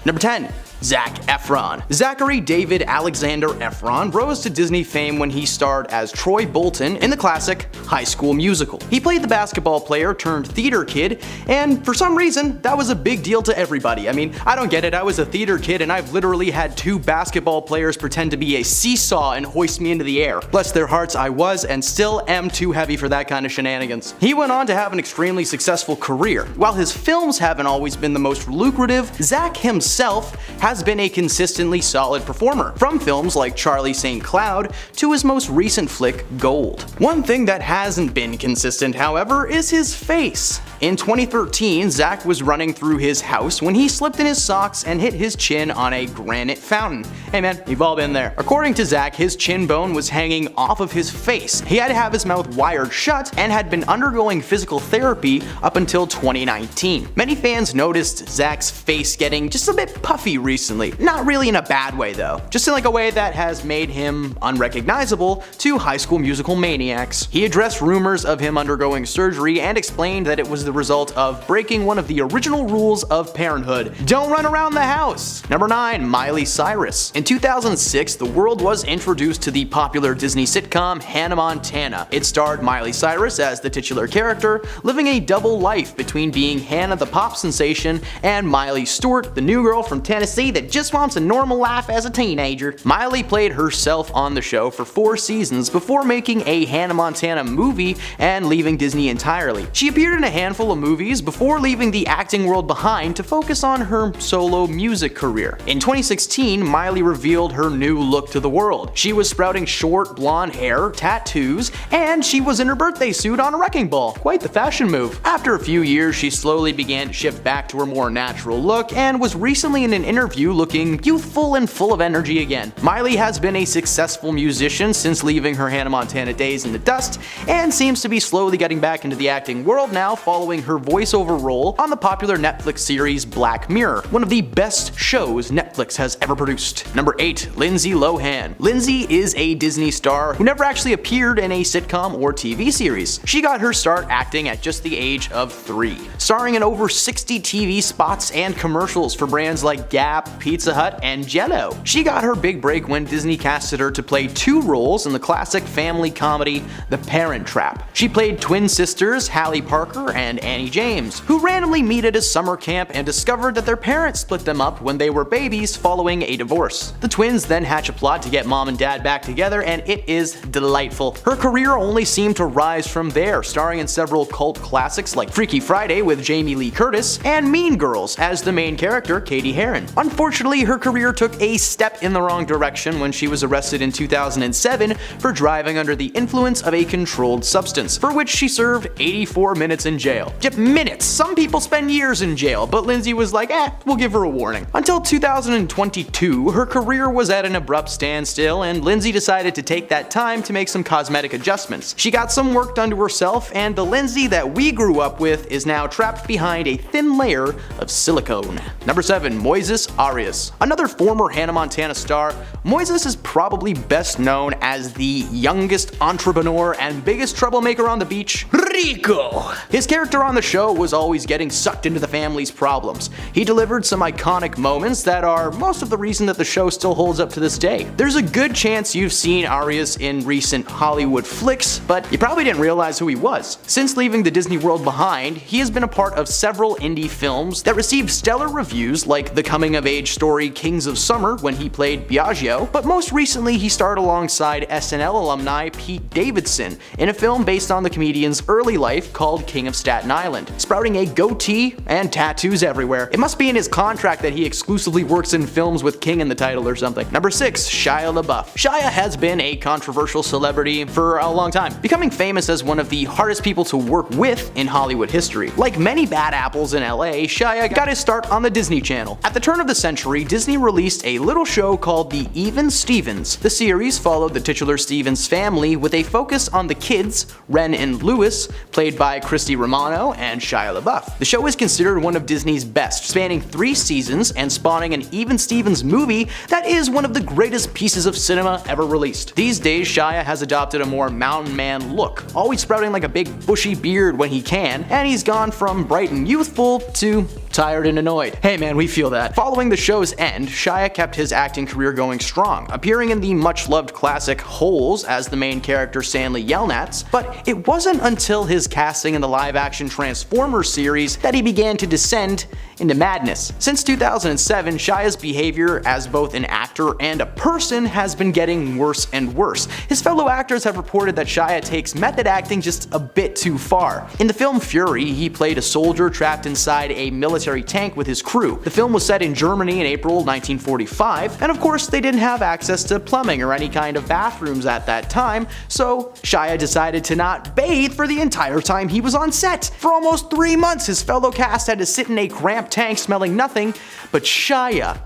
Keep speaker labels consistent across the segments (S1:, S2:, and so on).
S1: Number 10. Zac Efron. Zachary David Alexander Efron rose to Disney fame when he starred as Troy Bolton in the classic High School Musical. He played the basketball player turned theater kid, and for some reason, that was a big deal to everybody. I mean, I don't get it, I was a theater kid and I've literally had 2 basketball players pretend to be a seesaw and hoist me into the air. Bless their hearts, I was and still am too heavy for that kind of shenanigans. He went on to have an extremely successful career. While his films haven't always been the most lucrative, Zac himself has been a consistently solid performer, from films like Charlie St. Cloud to his most recent flick, Gold. One thing that hasn't been consistent, however, is his face. In 2013, Zac was running through his house when he slipped in his socks and hit his chin on a granite fountain. Hey man, you've all been there. According to Zac, his chin bone was hanging off of his face. He had to have his mouth wired shut and had been undergoing physical therapy up until 2019. Many fans noticed Zac's face getting just a bit puffy recently. Not really in a bad way though, just in like a way that has made him unrecognizable to High School Musical maniacs. He addressed rumors of him undergoing surgery and explained that it was the result of breaking one of the original rules of parenthood. Don't run around the house! Number 9. Miley Cyrus. In 2006, the world was introduced to the popular Disney sitcom Hannah Montana. It starred Miley Cyrus as the titular character, living a double life between being Hannah the pop sensation and Miley Stewart, the new girl from Tennessee that just wants a normal life as a teenager. Miley played herself on the show for 4 seasons before making a Hannah Montana movie and leaving Disney entirely. She appeared in a handful of movies before leaving the acting world behind to focus on her solo music career. In 2016, Miley revealed her new look to the world. She was sprouting short blonde hair, tattoos, and she was in her birthday suit on a wrecking ball. Quite the fashion move. After a few years, she slowly began to shift back to her more natural look and was recently in an interview looking youthful and full of energy again. Miley has been a successful musician since leaving her Hannah Montana days in the dust and seems to be slowly getting back into the acting world now following her voiceover role on the popular Netflix series Black Mirror, one of the best shows Netflix has ever produced. Number 8. Lindsay Lohan. Lindsay is a Disney star who never actually appeared in a sitcom or TV series. She got her start acting at just the age of 3, starring in over 60 TV spots and commercials for brands like Gap, Pizza Hut, and Jell-O. She got her big break when Disney casted her to play 2 roles in the classic family comedy The Parent Trap. She played twin sisters Hallie Parker and Annie James, who randomly meet at a summer camp and discovered that their parents split them up when they were babies following a divorce. The twins then hatch a plot to get mom and dad back together, and it is delightful. Her career only seemed to rise from there, starring in several cult classics like Freaky Friday with Jamie Lee Curtis and Mean Girls as the main character, Katie Heron. Unfortunately, her career took a step in the wrong direction when she was arrested in 2007 for driving under the influence of a controlled substance, for which she served 84 minutes in jail. Just minutes! Some people spend years in jail, but Lindsay was like, we'll give her a warning. Until 2022, her career was at an abrupt standstill, and Lindsay decided to take that time to make some cosmetic adjustments. She got some work done to herself, and the Lindsay that we grew up with is now trapped behind a thin layer of silicone. Number 7. Moises Arias. Another former Hannah Montana star, Moises is probably best known as the youngest entrepreneur and biggest troublemaker on the beach, Rico. His character on the show was always getting sucked into the family's problems. He delivered some iconic moments that are most of the reason that the show still holds up to this day. There's a good chance you've seen Arias in recent Hollywood flicks, but you probably didn't realize who he was. Since leaving the Disney world behind, he has been a part of several indie films that received stellar reviews, like the coming-of-age story Kings of Summer when he played Biagio, but most recently he starred alongside SNL alumni Pete Davidson in a film based on the comedian's early life called King of Staten Island, sprouting a goatee and tattoos everywhere. It must be in his contract that he exclusively works in films with King in the title or something. Number 6. Shia LaBeouf. Shia has been a controversial celebrity for a long time, becoming famous as one of the hardest people to work with in Hollywood history. Like many bad apples in LA, Shia got his start on the Disney Channel. At the turn of the century, Disney released a little show called The Even Stevens. The series followed the titular Stevens family with a focus on the kids, Ren and Louis, played by Christy Romano and Shia LaBeouf. The show is considered one of Disney's best, spanning 3 seasons and spawning an Even Stevens movie that is one of the greatest pieces of cinema ever released. These days, Shia has adopted a more mountain man look, always sprouting like a big bushy beard when he can, and he's gone from bright and youthful to tired and annoyed. Hey man, we feel that. Following the show's end, Shia kept his acting career going strong, appearing in the much-loved classic Holes as the main character Stanley Yelnats, but it wasn't until his casting in the live-action Transformers series that he began to descend into madness. Since 2007, Shia's behavior as both an actor and a person has been getting worse and worse. His fellow actors have reported that Shia takes method acting just a bit too far. In the film Fury, he played a soldier trapped inside a military tank with his crew. The film was set in Germany in April 1945, and of course they didn't have access to plumbing or any kind of bathrooms at that time, so Shia decided to not bathe for the entire time he was on set. For almost 3 months, his fellow cast had to sit in a cramped tank smelling nothing but Shia.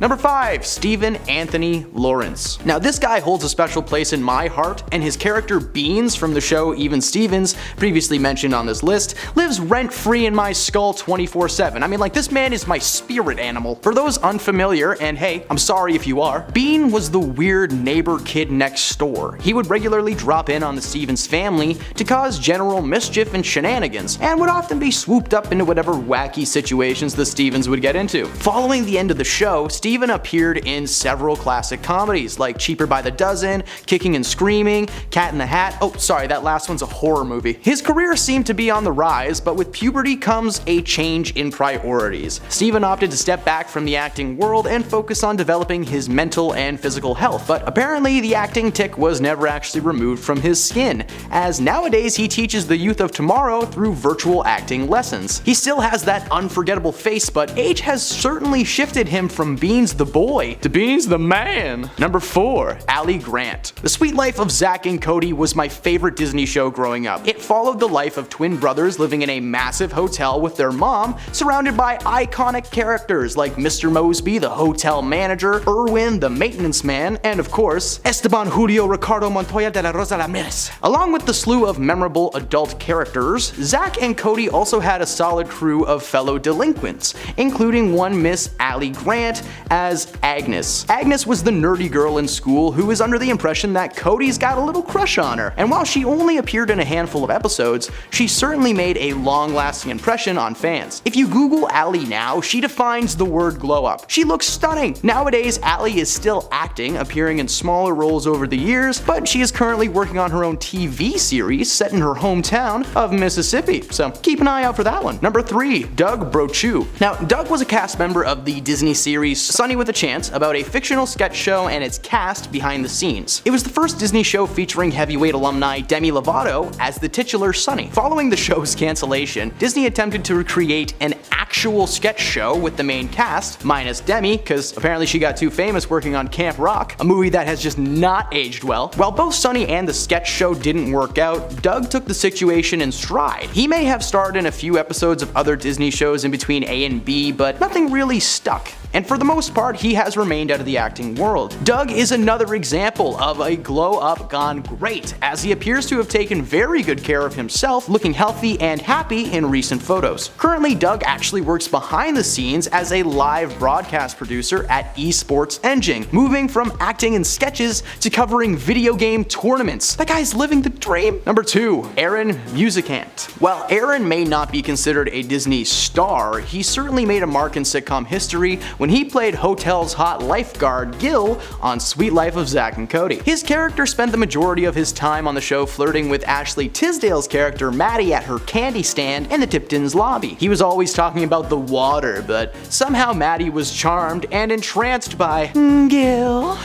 S1: Number 5. Stephen Anthony Lawrence. Now this guy holds a special place in my heart, and his character Beans from the show Even Stevens, previously mentioned on this list, lives rent-free in my skull 24/7. I mean, like, this man is my spirit animal. For those unfamiliar, and hey, I'm sorry if you are, Bean was the weird neighbor kid next door. He would regularly drop in on the Stevens family to cause general mischief and shenanigans, and would often be swooped up into whatever wacky situations the Stevens would get into. Following the end of the show, Steven appeared in several classic comedies like Cheaper by the Dozen, Kicking and Screaming, Cat in the Hat. Oh, sorry, that last one's a horror movie. His career seemed to be on the rise, but with puberty comes a change in priorities. Steven opted to step back from the acting world and focus on developing his mental and physical health, but apparently the acting tick was never actually removed from his skin, as nowadays he teaches the youth of tomorrow through virtual acting lessons. He still has that unforgettable face, but age has certainly shifted him from Beans the boy to Beans the man. Number 4. Ali Grant. The Sweet Life of Zac and Cody was my favorite Disney show growing up. It followed the life of twin brothers living in a massive hotel with their mom, surrounded by iconic characters like Mr. Mosby, the hotel manager, Irwin, the maintenance man, and of course, Esteban Julio Ricardo Montoya de la Rosa Ramirez. Along with the slew of memorable adult characters, Zac and Cody also had a solid crew of fellow delinquents, including one Miss Ali Grant as Agnes. Agnes was the nerdy girl in school who was under the impression that Cody's got a little crush on her, and while she only appeared in a handful of episodes, she certainly made a long-lasting impression on fans. If you Google Ali now, she defines the word glow up. She looks stunning. Nowadays, Ali is still acting, appearing in smaller roles over the years, but she is currently working on her own TV series set in her hometown of Mississippi, so keep an eye out for that one. Number 3. Doug Brochu. Now, Doug was a cast member of the Disney series Sunny with a Chance, about a fictional sketch show and its cast behind the scenes. It was the first Disney show featuring heavyweight alumni Demi Lovato as the titular Sunny. Following the show's cancellation, Disney attempted to recreate an actual sketch show with the main cast, minus Demi, because apparently she got too famous working on Camp Rock, a movie that has just not aged well. While both Sunny and the sketch show didn't work out, Doug took the situation in stride. He may have starred in a few episodes of other Disney shows in between A and B, but nothing really stuck. And for the most part, he has remained out of the acting world. Doug is another example of a glow up gone great, as he appears to have taken very good care of himself, looking healthy and happy in recent photos. Currently, Doug actually works behind the scenes as a live broadcast producer at Esports Engine, moving from acting in sketches to covering video game tournaments. That guy's living the dream. Number 2. Aaron Musicant. While Aaron may not be considered a Disney star, he certainly made a mark in sitcom history when he played Hotel's hot lifeguard Gil on Sweet Life of Zac and Cody. His character spent the majority of his time on the show flirting with Ashley Tisdale's character Maddie at her candy stand in the Tipton's lobby. He was always talking about the water, but somehow Maddie was charmed and entranced by Gil.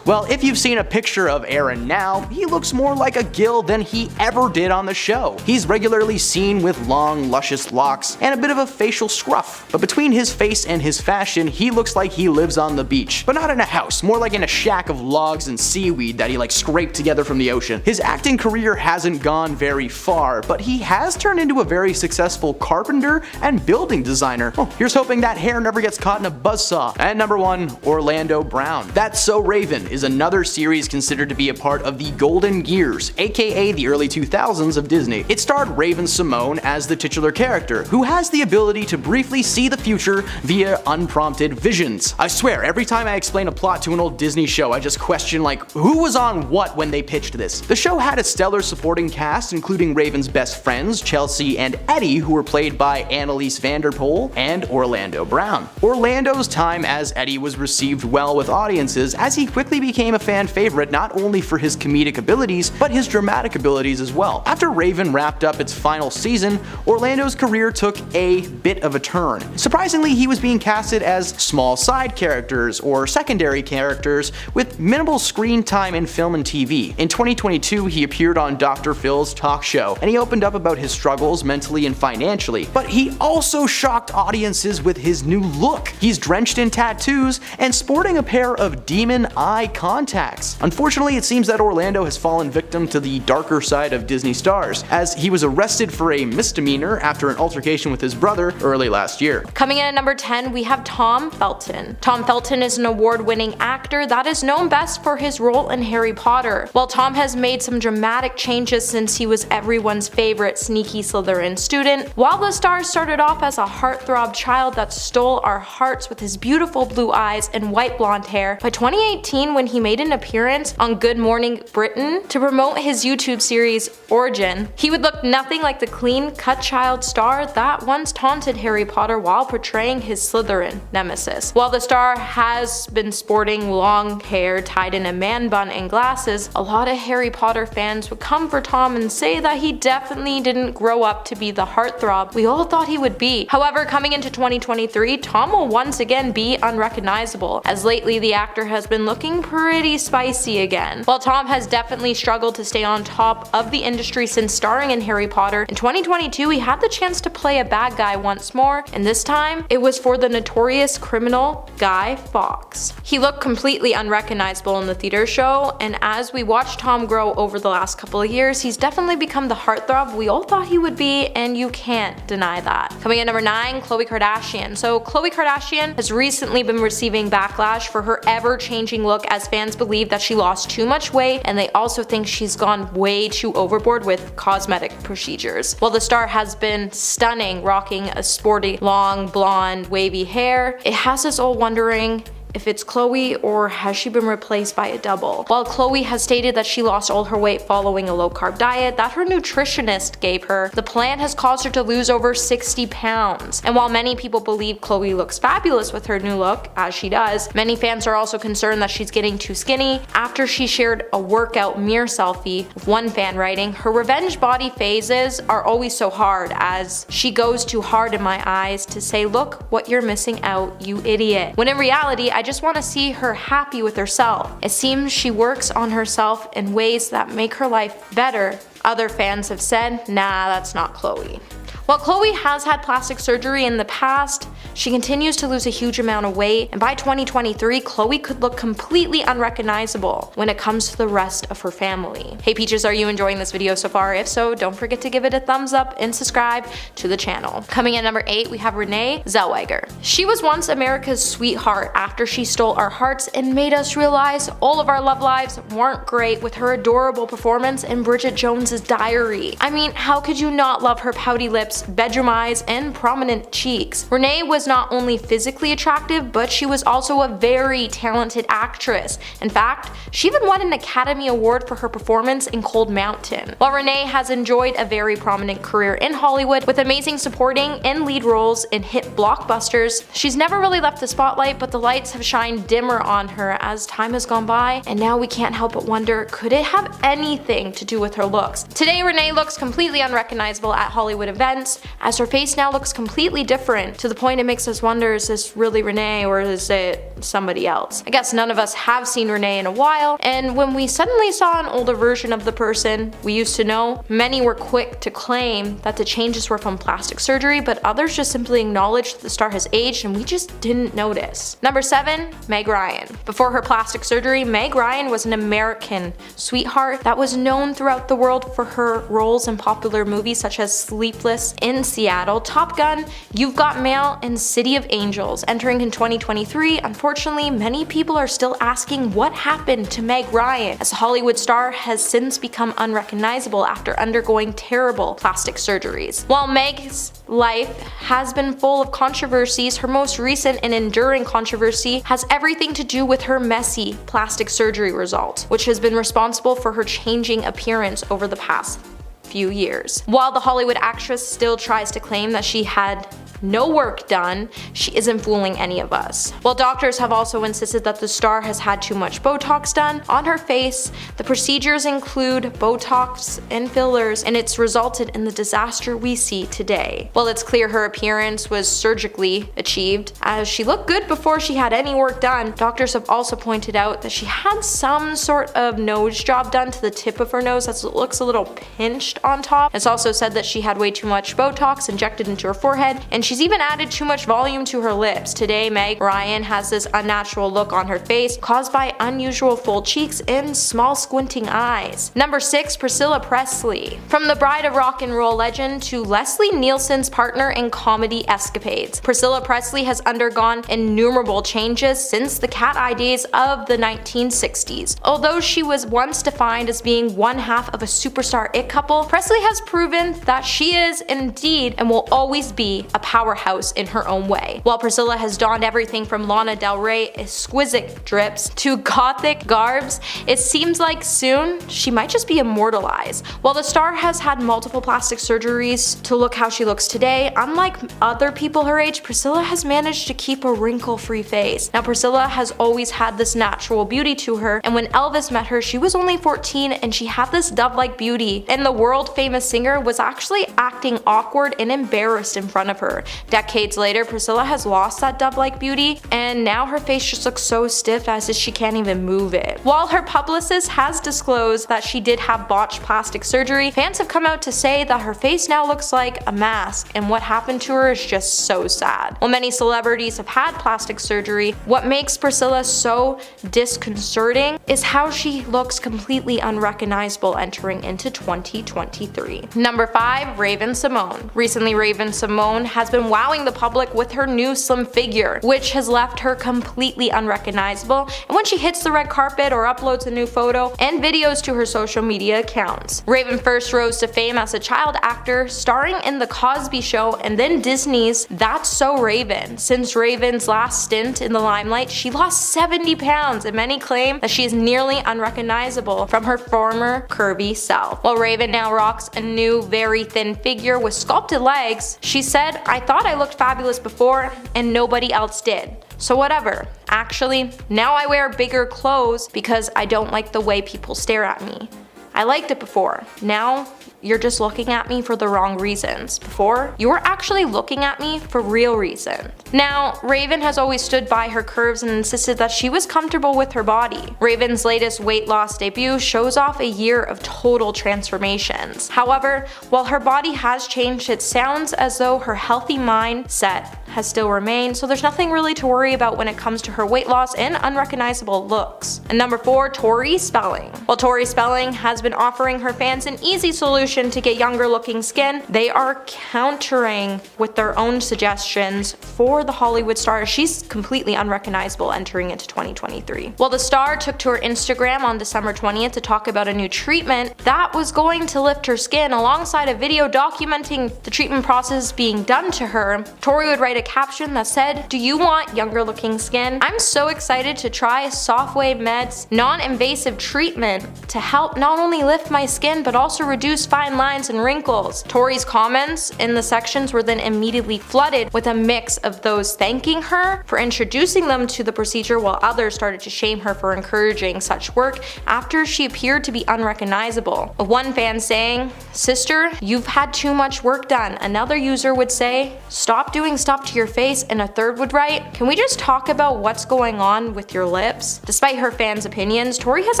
S1: Well, if you've seen a picture of Aaron now, he looks more like a Gil than he ever did on the show. He's regularly seen with long, luscious locks and a bit of a facial scruff, but between his face and his fashion, he looks like he lives on the beach, but not in a house, more like in a shack of logs and seaweed that he scraped together from the ocean. His acting career hasn't gone very far, but he has turned into a very successful carpenter and building designer. Oh, here's hoping that hair never gets caught in a buzzsaw. And number 1, Orlando Brown. That's So Raven is another series considered to be a part of the golden years, aka the early 2000s of Disney. It starred Raven-Symoné as the titular character, who has the ability to briefly see the future via unprompted visions. I swear, every time I explain a plot to an old Disney show, I just question like, who was on what when they pitched this? The show had a stellar supporting cast, including Raven's best friends, Chelsea and Eddie, who were played by Annalise Vanderpool and Orlando Brown. Orlando's time as Eddie was received well with audiences, as he quickly became a fan favorite not only for his comedic abilities, but his dramatic abilities as well. After Raven wrapped up its final season, Orlando's career took a bit of a turn. Surprisingly, he was being casted as small side characters or secondary characters with minimal screen time in film and TV. In 2022, he appeared on Dr. Phil's talk show, and he opened up about his struggles mentally and financially, but he also shocked audiences with his new look. He's drenched in tattoos and sporting a pair of demon eye contacts. Unfortunately, it seems that Orlando has fallen victim to the darker side of Disney stars, as he was arrested for a misdemeanor after an altercation with his brother early last year.
S2: Coming in at number 10, we have Tom Felton. Tom Felton is an award-winning actor that is known best for his role in Harry Potter. While Tom has made some dramatic changes since he was everyone's favorite sneaky Slytherin student, while the star started off as a heartthrob child that stole our hearts with his beautiful blue eyes and white blonde hair, by 2018 when he made an appearance on Good Morning Britain to promote his YouTube series Origin, he would look nothing like the clean-cut child star that once taunted Harry Potter while portraying his Slytherin nemesis. While the star has been sporting long hair tied in a man bun and glasses, a lot of Harry Potter fans would come for Tom and say that he definitely didn't grow up to be the heartthrob we all thought he would be. However, coming into 2023, Tom will once again be unrecognizable, as lately the actor has been looking pretty spicy again. While Tom has definitely struggled to stay on top of the industry since starring in Harry Potter, in 2022 he had the chance to play a bad guy once more, and this time it was for the notorious criminal Guy Fawkes. He looked completely unrecognizable in the theater show, and as we watch Tom grow over the last couple of years, he's definitely become the heartthrob we all thought he would be, and you can't deny that. Coming in number 9, Khloe Kardashian. So Khloe Kardashian has recently been receiving backlash for her ever-changing look, as fans believe that she lost too much weight, and they also think she's gone way too overboard with cosmetic procedures. While the star has been stunning, rocking a sporty, long, blonde, wavy hair, it has us all wondering if it's Khloe or has she been replaced by a double. While Khloe has stated that she lost all her weight following a low-carb diet that her nutritionist gave her, the plan has caused her to lose over 60 pounds. And while many people believe Khloe looks fabulous with her new look, as she does, many fans are also concerned that she's getting too skinny after she shared a workout mirror selfie, with one fan writing, "Her revenge body phases are always so hard, as she goes too hard in my eyes to say, look what you're missing out, you idiot." When in reality, I just want to see her happy with herself. It seems she works on herself in ways that make her life better. Other fans have said, nah, that's not Khloe. While Khloe has had plastic surgery in the past, she continues to lose a huge amount of weight, and by 2023, Khloe could look completely unrecognizable when it comes to the rest of her family. Hey Peaches, are you enjoying this video so far? If so, don't forget to give it a thumbs up and subscribe to the channel. Coming in number 8, we have Renee Zellweger. She was once America's sweetheart after she stole our hearts and made us realize all of our love lives weren't great with her adorable performance in Bridget Jones's Diary. I mean, how could you not love her pouty lips, bedroom eyes, and prominent cheeks? Renee was not only physically attractive, but she was also a very talented actress. In fact, she even won an Academy Award for her performance in Cold Mountain. While Renee has enjoyed a very prominent career in Hollywood with amazing supporting and lead roles in hit blockbusters, she's never really left the spotlight, but the lights have shined dimmer on her as time has gone by, and now we can't help but wonder, could it have anything to do with her looks? Today, Renee looks completely unrecognizable at Hollywood events, as her face now looks completely different, to the point it makes us wonder, is this really Renee or is it somebody else? I guess none of us have seen Renee in a while, and when we suddenly saw an older version of the person we used to know, many were quick to claim that the changes were from plastic surgery, but others just simply acknowledged that the star has aged and we just didn't notice. Number 7, Meg Ryan. Before her plastic surgery, Meg Ryan was an American sweetheart that was known throughout the world for her roles in popular movies such as Sleepless in Seattle, Top Gun, You've Got Mail, and City of Angels. Entering in 2023, unfortunately, many people are still asking what happened to Meg Ryan, as the Hollywood star has since become unrecognizable after undergoing terrible plastic surgeries. While Meg's life has been full of controversies, her most recent and enduring controversy has everything to do with her messy plastic surgery result, which has been responsible for her changing appearance over the past few years. While the Hollywood actress still tries to claim that she had no work done, she isn't fooling any of us. While doctors have also insisted that the star has had too much Botox done on her face, the procedures include Botox and fillers, and it's resulted in the disaster we see today. While it's clear her appearance was surgically achieved, as she looked good before she had any work done, doctors have also pointed out that she had some sort of nose job done to the tip of her nose that looks a little pinched on top. It's also said that she had way too much Botox injected into her forehead, and she's even added too much volume to her lips. Today, Meg Ryan has this unnatural look on her face caused by unusual full cheeks and small squinting eyes. Number 6. Priscilla Presley. From the bride of rock and roll legend to Leslie Nielsen's partner in comedy escapades, Priscilla Presley has undergone innumerable changes since the cat eye days of the 1960s. Although she was once defined as being one half of a superstar it couple, Presley has proven that she is indeed and will always be a powerhouse in her own way. While Priscilla has donned everything from Lana Del Rey exquisite drips to gothic garbs, it seems like soon she might just be immortalized. While the star has had multiple plastic surgeries to look how she looks today, unlike other people her age, Priscilla has managed to keep a wrinkle-free face. Now, Priscilla has always had this natural beauty to her, and when Elvis met her, she was only 14 and she had this dove-like beauty, and the world-famous singer was actually acting awkward and embarrassed in front of her. Decades later, Priscilla has lost that dove-like beauty, and now her face just looks so stiff as if she can't even move it. While her publicist has disclosed that she did have botched plastic surgery, fans have come out to say that her face now looks like a mask, and what happened to her is just so sad. While many celebrities have had plastic surgery, what makes Priscilla so disconcerting is how she looks completely unrecognizable entering into 2023. Number 5. Raven-Symoné. Recently, Raven-Symoné has been wowing the public with her new slim figure, which has left her completely unrecognizable, and when she hits the red carpet or uploads a new photo and videos to her social media accounts. Raven first rose to fame as a child actor, starring in The Cosby Show and then Disney's That's So Raven. Since Raven's last stint in the limelight, she lost 70 pounds, and many claim that she is nearly unrecognizable from her former curvy self. While Raven now rocks a new, very thin figure with sculpted legs, she said, "I thought I looked fabulous before and nobody else did. So whatever. Actually, now I wear bigger clothes because I don't like the way people stare at me. I liked it before. Now you're just looking at me for the wrong reasons. Before, you were actually looking at me for real reasons." Now, Raven has always stood by her curves and insisted that she was comfortable with her body. Raven's latest weight loss debut shows off a year of total transformations. However, while her body has changed, it sounds as though her healthy mindset has still remained, so there's nothing really to worry about when it comes to her weight loss and unrecognizable looks. And number 4, Tori Spelling. While Tori Spelling has been offering her fans an easy solution to get younger looking skin, they are countering with their own suggestions for the Hollywood star. She's completely unrecognizable entering into 2023. While the star took to her Instagram on December 20th to talk about a new treatment that was going to lift her skin alongside a video documenting the treatment process being done to her, Tori would write a caption that said, "Do you want younger looking skin? I'm so excited to try Softwave Med's non-invasive treatment to help not only lift my skin but also reduce fine lines and wrinkles." Tori's comments in the sections were then immediately flooded with a mix of those thanking her for introducing them to the procedure, while others started to shame her for encouraging such work after she appeared to be unrecognizable. With one fan saying, "Sister, you've had too much work done." Another user would say, "Stop doing stuff to your face," and a third would write, "Can we just talk about what's going on with your lips?" Despite her fans' opinions, Tori has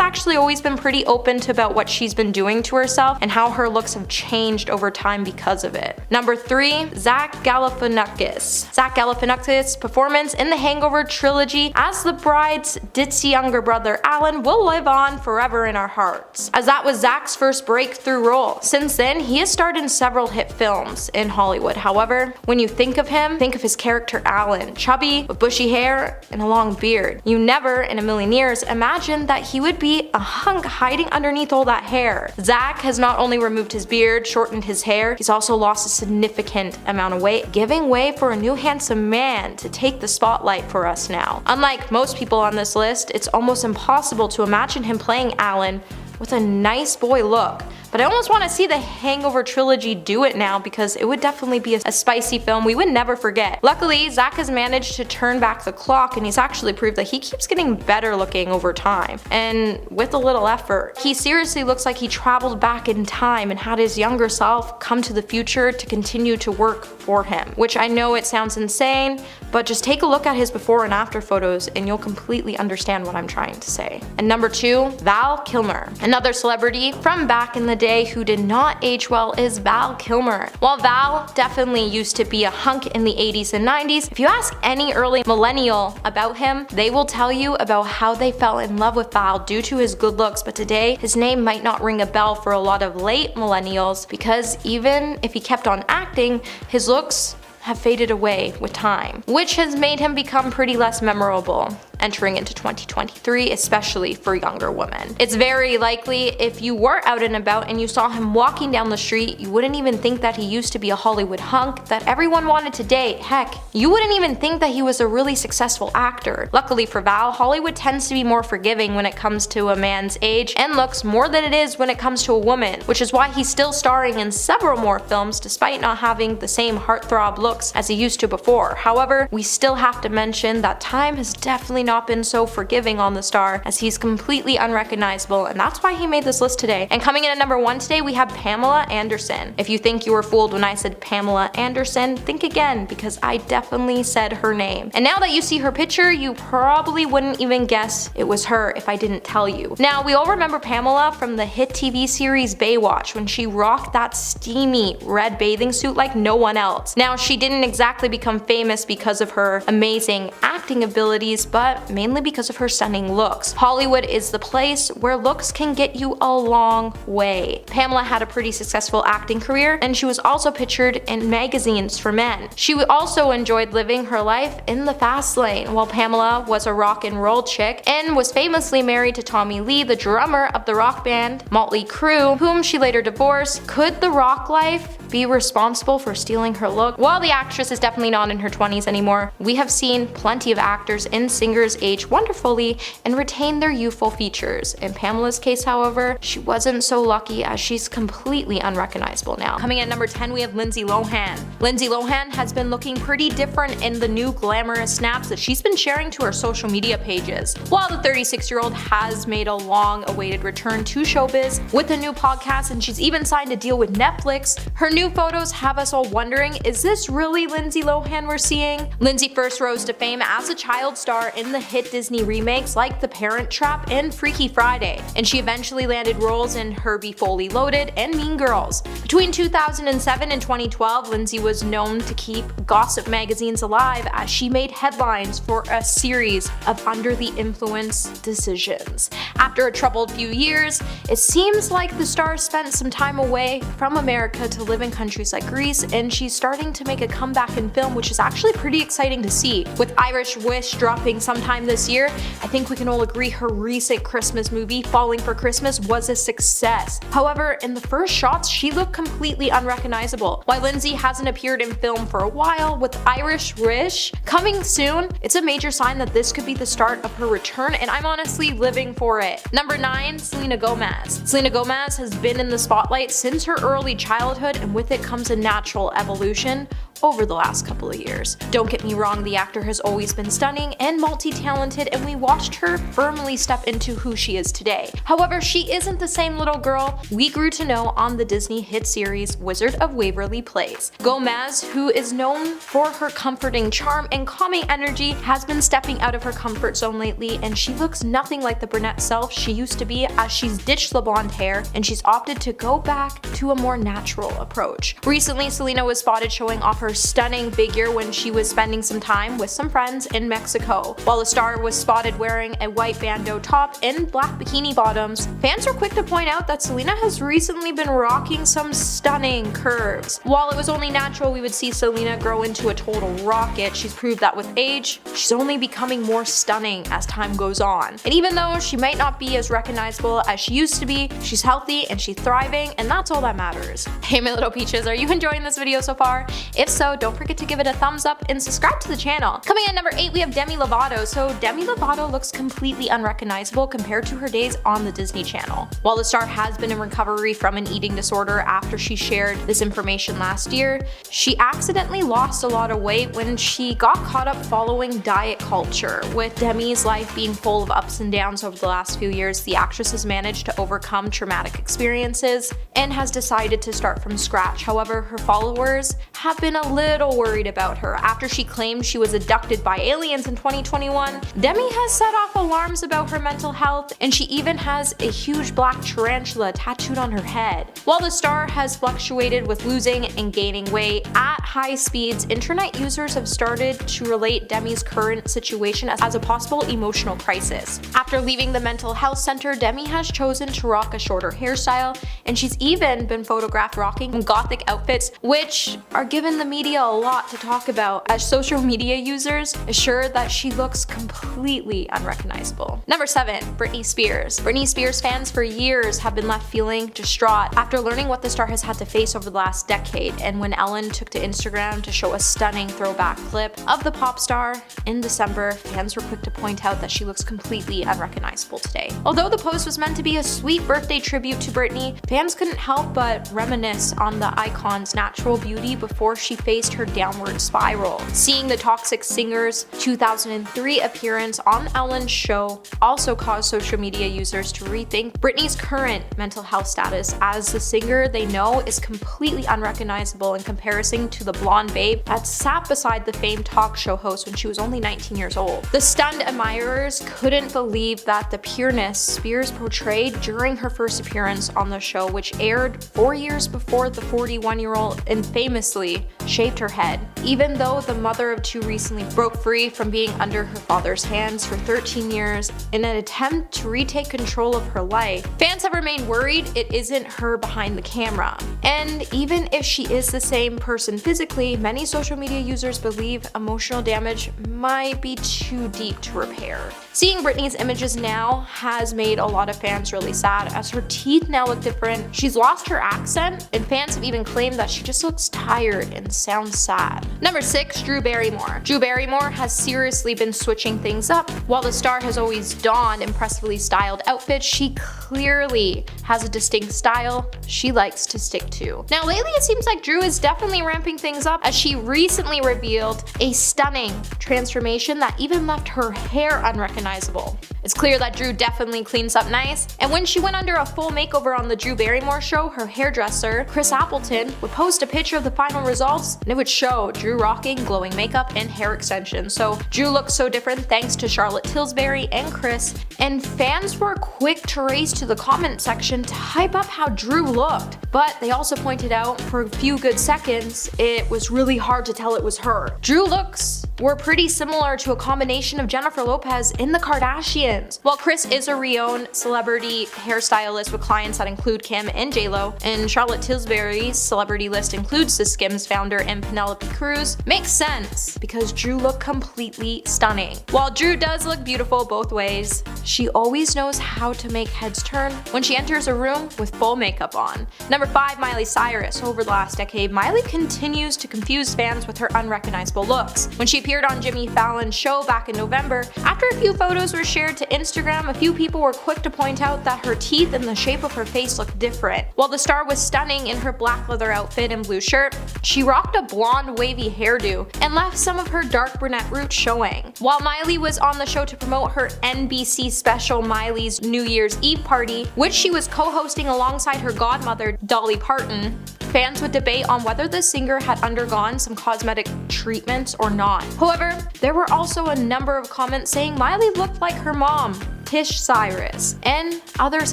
S2: actually always been pretty open about what she's been doing to herself and how her her looks have changed over time because of it. Number 3. Zach Galifianakis. Zach Galifianakis' performance in the Hangover trilogy as the bride's ditzy younger brother Alan will live on forever in our hearts, as that was Zach's first breakthrough role. Since then, he has starred in several hit films in Hollywood. However, when you think of him, think of his character Alan, chubby, with bushy hair and a long beard. You never in a million years imagined that he would be a hunk hiding underneath all that hair. Zach has not only removed his beard, shortened his hair, he's also lost a significant amount of weight, giving way for a new handsome man to take the spotlight for us now. Unlike most people on this list, it's almost impossible to imagine him playing Alan with a nice boy look. But I almost want to see the Hangover trilogy do it now, because it would definitely be a spicy film we would never forget. Luckily, Zach has managed to turn back the clock, and he's actually proved that he keeps getting better looking over time, and with a little effort. He seriously looks like he traveled back in time and had his younger self come to the future to continue to work for him. Which I know it sounds insane, but just take a look at his before and after photos and you'll completely understand what I'm trying to say. And number 2, Val Kilmer. Another celebrity from back in the day who did not age well is Val Kilmer. While Val definitely used to be a hunk in the 80s and 90s, if you ask any early millennial about him, they will tell you about how they fell in love with Val due to his good looks. But today, his name might not ring a bell for a lot of late millennials, because even if he kept on acting, his looks have faded away with time, which has made him become pretty less memorable entering into 2023, especially for younger women. It's very likely if you were out and about and you saw him walking down the street, you wouldn't even think that he used to be a Hollywood hunk that everyone wanted to date. Heck, you wouldn't even think that he was a really successful actor. Luckily for Val, Hollywood tends to be more forgiving when it comes to a man's age and looks more than it is when it comes to a woman, which is why he's still starring in several more films despite not having the same heartthrob looks as he used to before. However, we still have to mention that time has definitely not been so forgiving on the star, as he's completely unrecognizable, and that's why he made this list today. And coming in at number 1 today, we have Pamela Anderson. If you think you were fooled when I said Pamela Anderson, think again, because I definitely said her name. And now that you see her picture, you probably wouldn't even guess it was her if I didn't tell you. Now, we all remember Pamela from the hit TV series Baywatch, when she rocked that steamy red bathing suit like no one else. Now, she didn't exactly become famous because of her amazing acting abilities, but mainly because of her stunning looks. Hollywood is the place where looks can get you a long way. Pamela had a pretty successful acting career, and she was also pictured in magazines for men. She also enjoyed living her life in the fast lane. While Pamela was a rock and roll chick and was famously married to Tommy Lee, the drummer of the rock band Motley Crue, whom she later divorced, could the rock life be responsible for stealing her look? While the actress is definitely not in her 20s anymore, we have seen plenty of actors and singers age wonderfully and retain their youthful features. In Pamela's case, however, she wasn't so lucky, as she's completely unrecognizable now. Coming at number 10, we have Lindsay Lohan. Lindsay Lohan has been looking pretty different in the new glamorous snaps that she's been sharing to her social media pages. While the 36-year-old has made a long-awaited return to showbiz with a new podcast, and she's even signed a deal with Netflix, her new photos have us all wondering, is this really Lindsay Lohan we're seeing? Lindsay first rose to fame as a child star in the hit Disney remakes like The Parent Trap and Freaky Friday, and she eventually landed roles in Herbie Fully Loaded and Mean Girls. Between 2007 and 2012, Lindsay was known to keep gossip magazines alive as she made headlines for a series of under the influence decisions. After a troubled few years, it seems like the star spent some time away from America to live in countries like Greece, and she's starting to make a comeback in film, which is actually pretty exciting to see. With Irish Wish dropping sometime this year, I think we can all agree her recent Christmas movie, Falling for Christmas, was a success. However, in the first shots, she looked completely unrecognizable. While Lindsay hasn't appeared in film for a while, with Irish Wish coming soon, it's a major sign that this could be the start of her return, and I'm honestly living for it. Number 9, Selena Gomez. Selena Gomez has been in the spotlight since her early childhood, and with it comes a natural evolution. over the last couple of years. Don't get me wrong, the actor has always been stunning and multi-talented, and we watched her firmly step into who she is today. However, she isn't the same little girl we grew to know on the Disney hit series Wizard of Waverly Place. Gomez, who is known for her comforting charm and calming energy, has been stepping out of her comfort zone lately, and she looks nothing like the brunette self she used to be, as she's ditched the blonde hair and she's opted to go back to a more natural approach. Recently, Selena was spotted showing off her stunning figure when she was spending some time with some friends in Mexico. While the star was spotted wearing a white bandeau top and black bikini bottoms, fans were quick to point out that Selena has recently been rocking some stunning curves. While it was only natural we would see Selena grow into a total rocket, she's proved that with age, she's only becoming more stunning as time goes on. And even though she might not be as recognizable as she used to be, she's healthy and she's thriving, and that's all that matters. Hey my little peaches, are you enjoying this video so far? If so, don't forget to give it a thumbs up and subscribe to the channel. Coming in at number 8, we have Demi Lovato. So Demi Lovato looks completely unrecognizable compared to her days on the Disney Channel. While the star has been in recovery from an eating disorder after she shared this information last year, she accidentally lost a lot of weight when she got caught up following diet culture. With Demi's life being full of ups and downs over the last few years, the actress has managed to overcome traumatic experiences and has decided to start from scratch. However, her followers have been a little worried about her. After she claimed she was abducted by aliens in 2021, Demi has set off alarms about her mental health, and she even has a huge black tarantula tattooed on her head. While the star has fluctuated with losing and gaining weight at high speeds, internet users have started to relate Demi's current situation as a possible emotional crisis. After leaving the mental health center, Demi has chosen to rock a shorter hairstyle, and she's even been photographed rocking gothic outfits, which are giving the media a lot to talk about, as social media users assure that she looks completely unrecognizable. Number 7, Britney Spears. Britney Spears fans for years have been left feeling distraught after learning what the star has had to face over the last decade, and when Ellen took to Instagram to show a stunning throwback clip of the pop star in December, fans were quick to point out that she looks completely unrecognizable today. Although the post was meant to be a sweet birthday tribute to Britney, fans couldn't help but reminisce on the icon's natural beauty before she faced her downward spiral. Seeing the Toxic Singer's 2003 appearance on Ellen's show also caused social media users to rethink Britney's current mental health status, as the singer they know is completely unrecognizable in comparison to the blonde babe that sat beside the famed talk show host when she was only 19 years old. The stunned admirers couldn't believe that the pureness Spears portrayed during her first appearance on the show, which aired 4 years before the 41-year-old infamously shaved her head. Even though the mother of 2 recently broke free from being under her father's hands for 13 years in an attempt to retake control of her life, fans have remained worried it isn't her behind the camera. And even if she is the same person physically, many social media users believe emotional damage might be too deep to repair. Seeing Britney's images now has made a lot of fans really sad, as her teeth now look different, she's lost her accent, and fans have even claimed that she just looks tired and sounds sad. Number 6, Drew Barrymore. Drew Barrymore has seriously been switching things up. While the star has always donned impressively styled outfits, she clearly has a distinct style she likes to stick to. Now lately it seems like Drew is definitely ramping things up, as she recently revealed a stunning transformation that even left her hair unrecognizable. It's clear that Drew definitely cleans up nice, and when she went under a full makeover on the Drew Barrymore show, her hairdresser, Chris Appleton, would post a picture of the final results, and it would show Drew rocking glowing makeup and hair extensions. So Drew looks so different thanks to Charlotte Tilbury and Chris, and fans were quick to race to the comment section to hype up how Drew looked. But they also pointed out for a few good seconds, it was really hard to tell it was her. Drew looks were pretty similar to a combination of Jennifer Lopez and the Kardashians. While Chris is a renowned celebrity hairstylist with clients that include Kim and J-Lo, and Charlotte Tilbury's celebrity list includes the Skims founder and Penelope Cruz, makes sense because Drew looked completely stunning. While Drew does look beautiful both ways, she always knows how to make heads turn when she enters a room with full makeup on. Number 5, Miley Cyrus. Over the last decade, Miley continues to confuse fans with her unrecognizable looks. When she appeared on Jimmy Fallon's show back in November. After a few photos were shared to Instagram, a few people were quick to point out that her teeth and the shape of her face looked different. While the star was stunning in her black leather outfit and blue shirt, she rocked a blonde wavy hairdo and left some of her dark brunette roots showing. While Miley was on the show to promote her NBC special Miley's New Year's Eve party, which she was co-hosting alongside her godmother Dolly Parton, fans would debate on whether the singer had undergone some cosmetic treatments or not. However, there were also a number of comments saying Miley looked like her mom, Tish Cyrus, and others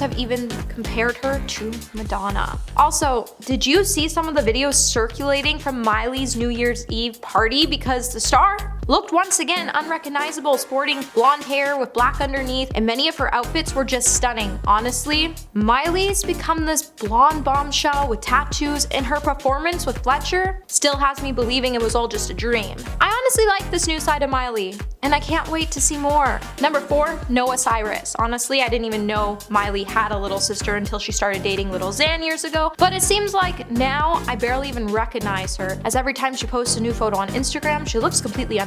S2: have even compared her to Madonna. Also, did you see some of the videos circulating from Miley's New Year's Eve party? Because the star looked once again unrecognizable, sporting blonde hair with black underneath, and many of her outfits were just stunning. Honestly, Miley's become this blonde bombshell with tattoos, and her performance with Fletcher still has me believing it was all just a dream. I honestly like this new side of Miley, and I can't wait to see more. Number 4, Noah Cyrus. Honestly, I didn't even know Miley had a little sister until she started dating Little Xan years ago, but it seems like now I barely even recognize her, as every time she posts a new photo on Instagram, she looks completely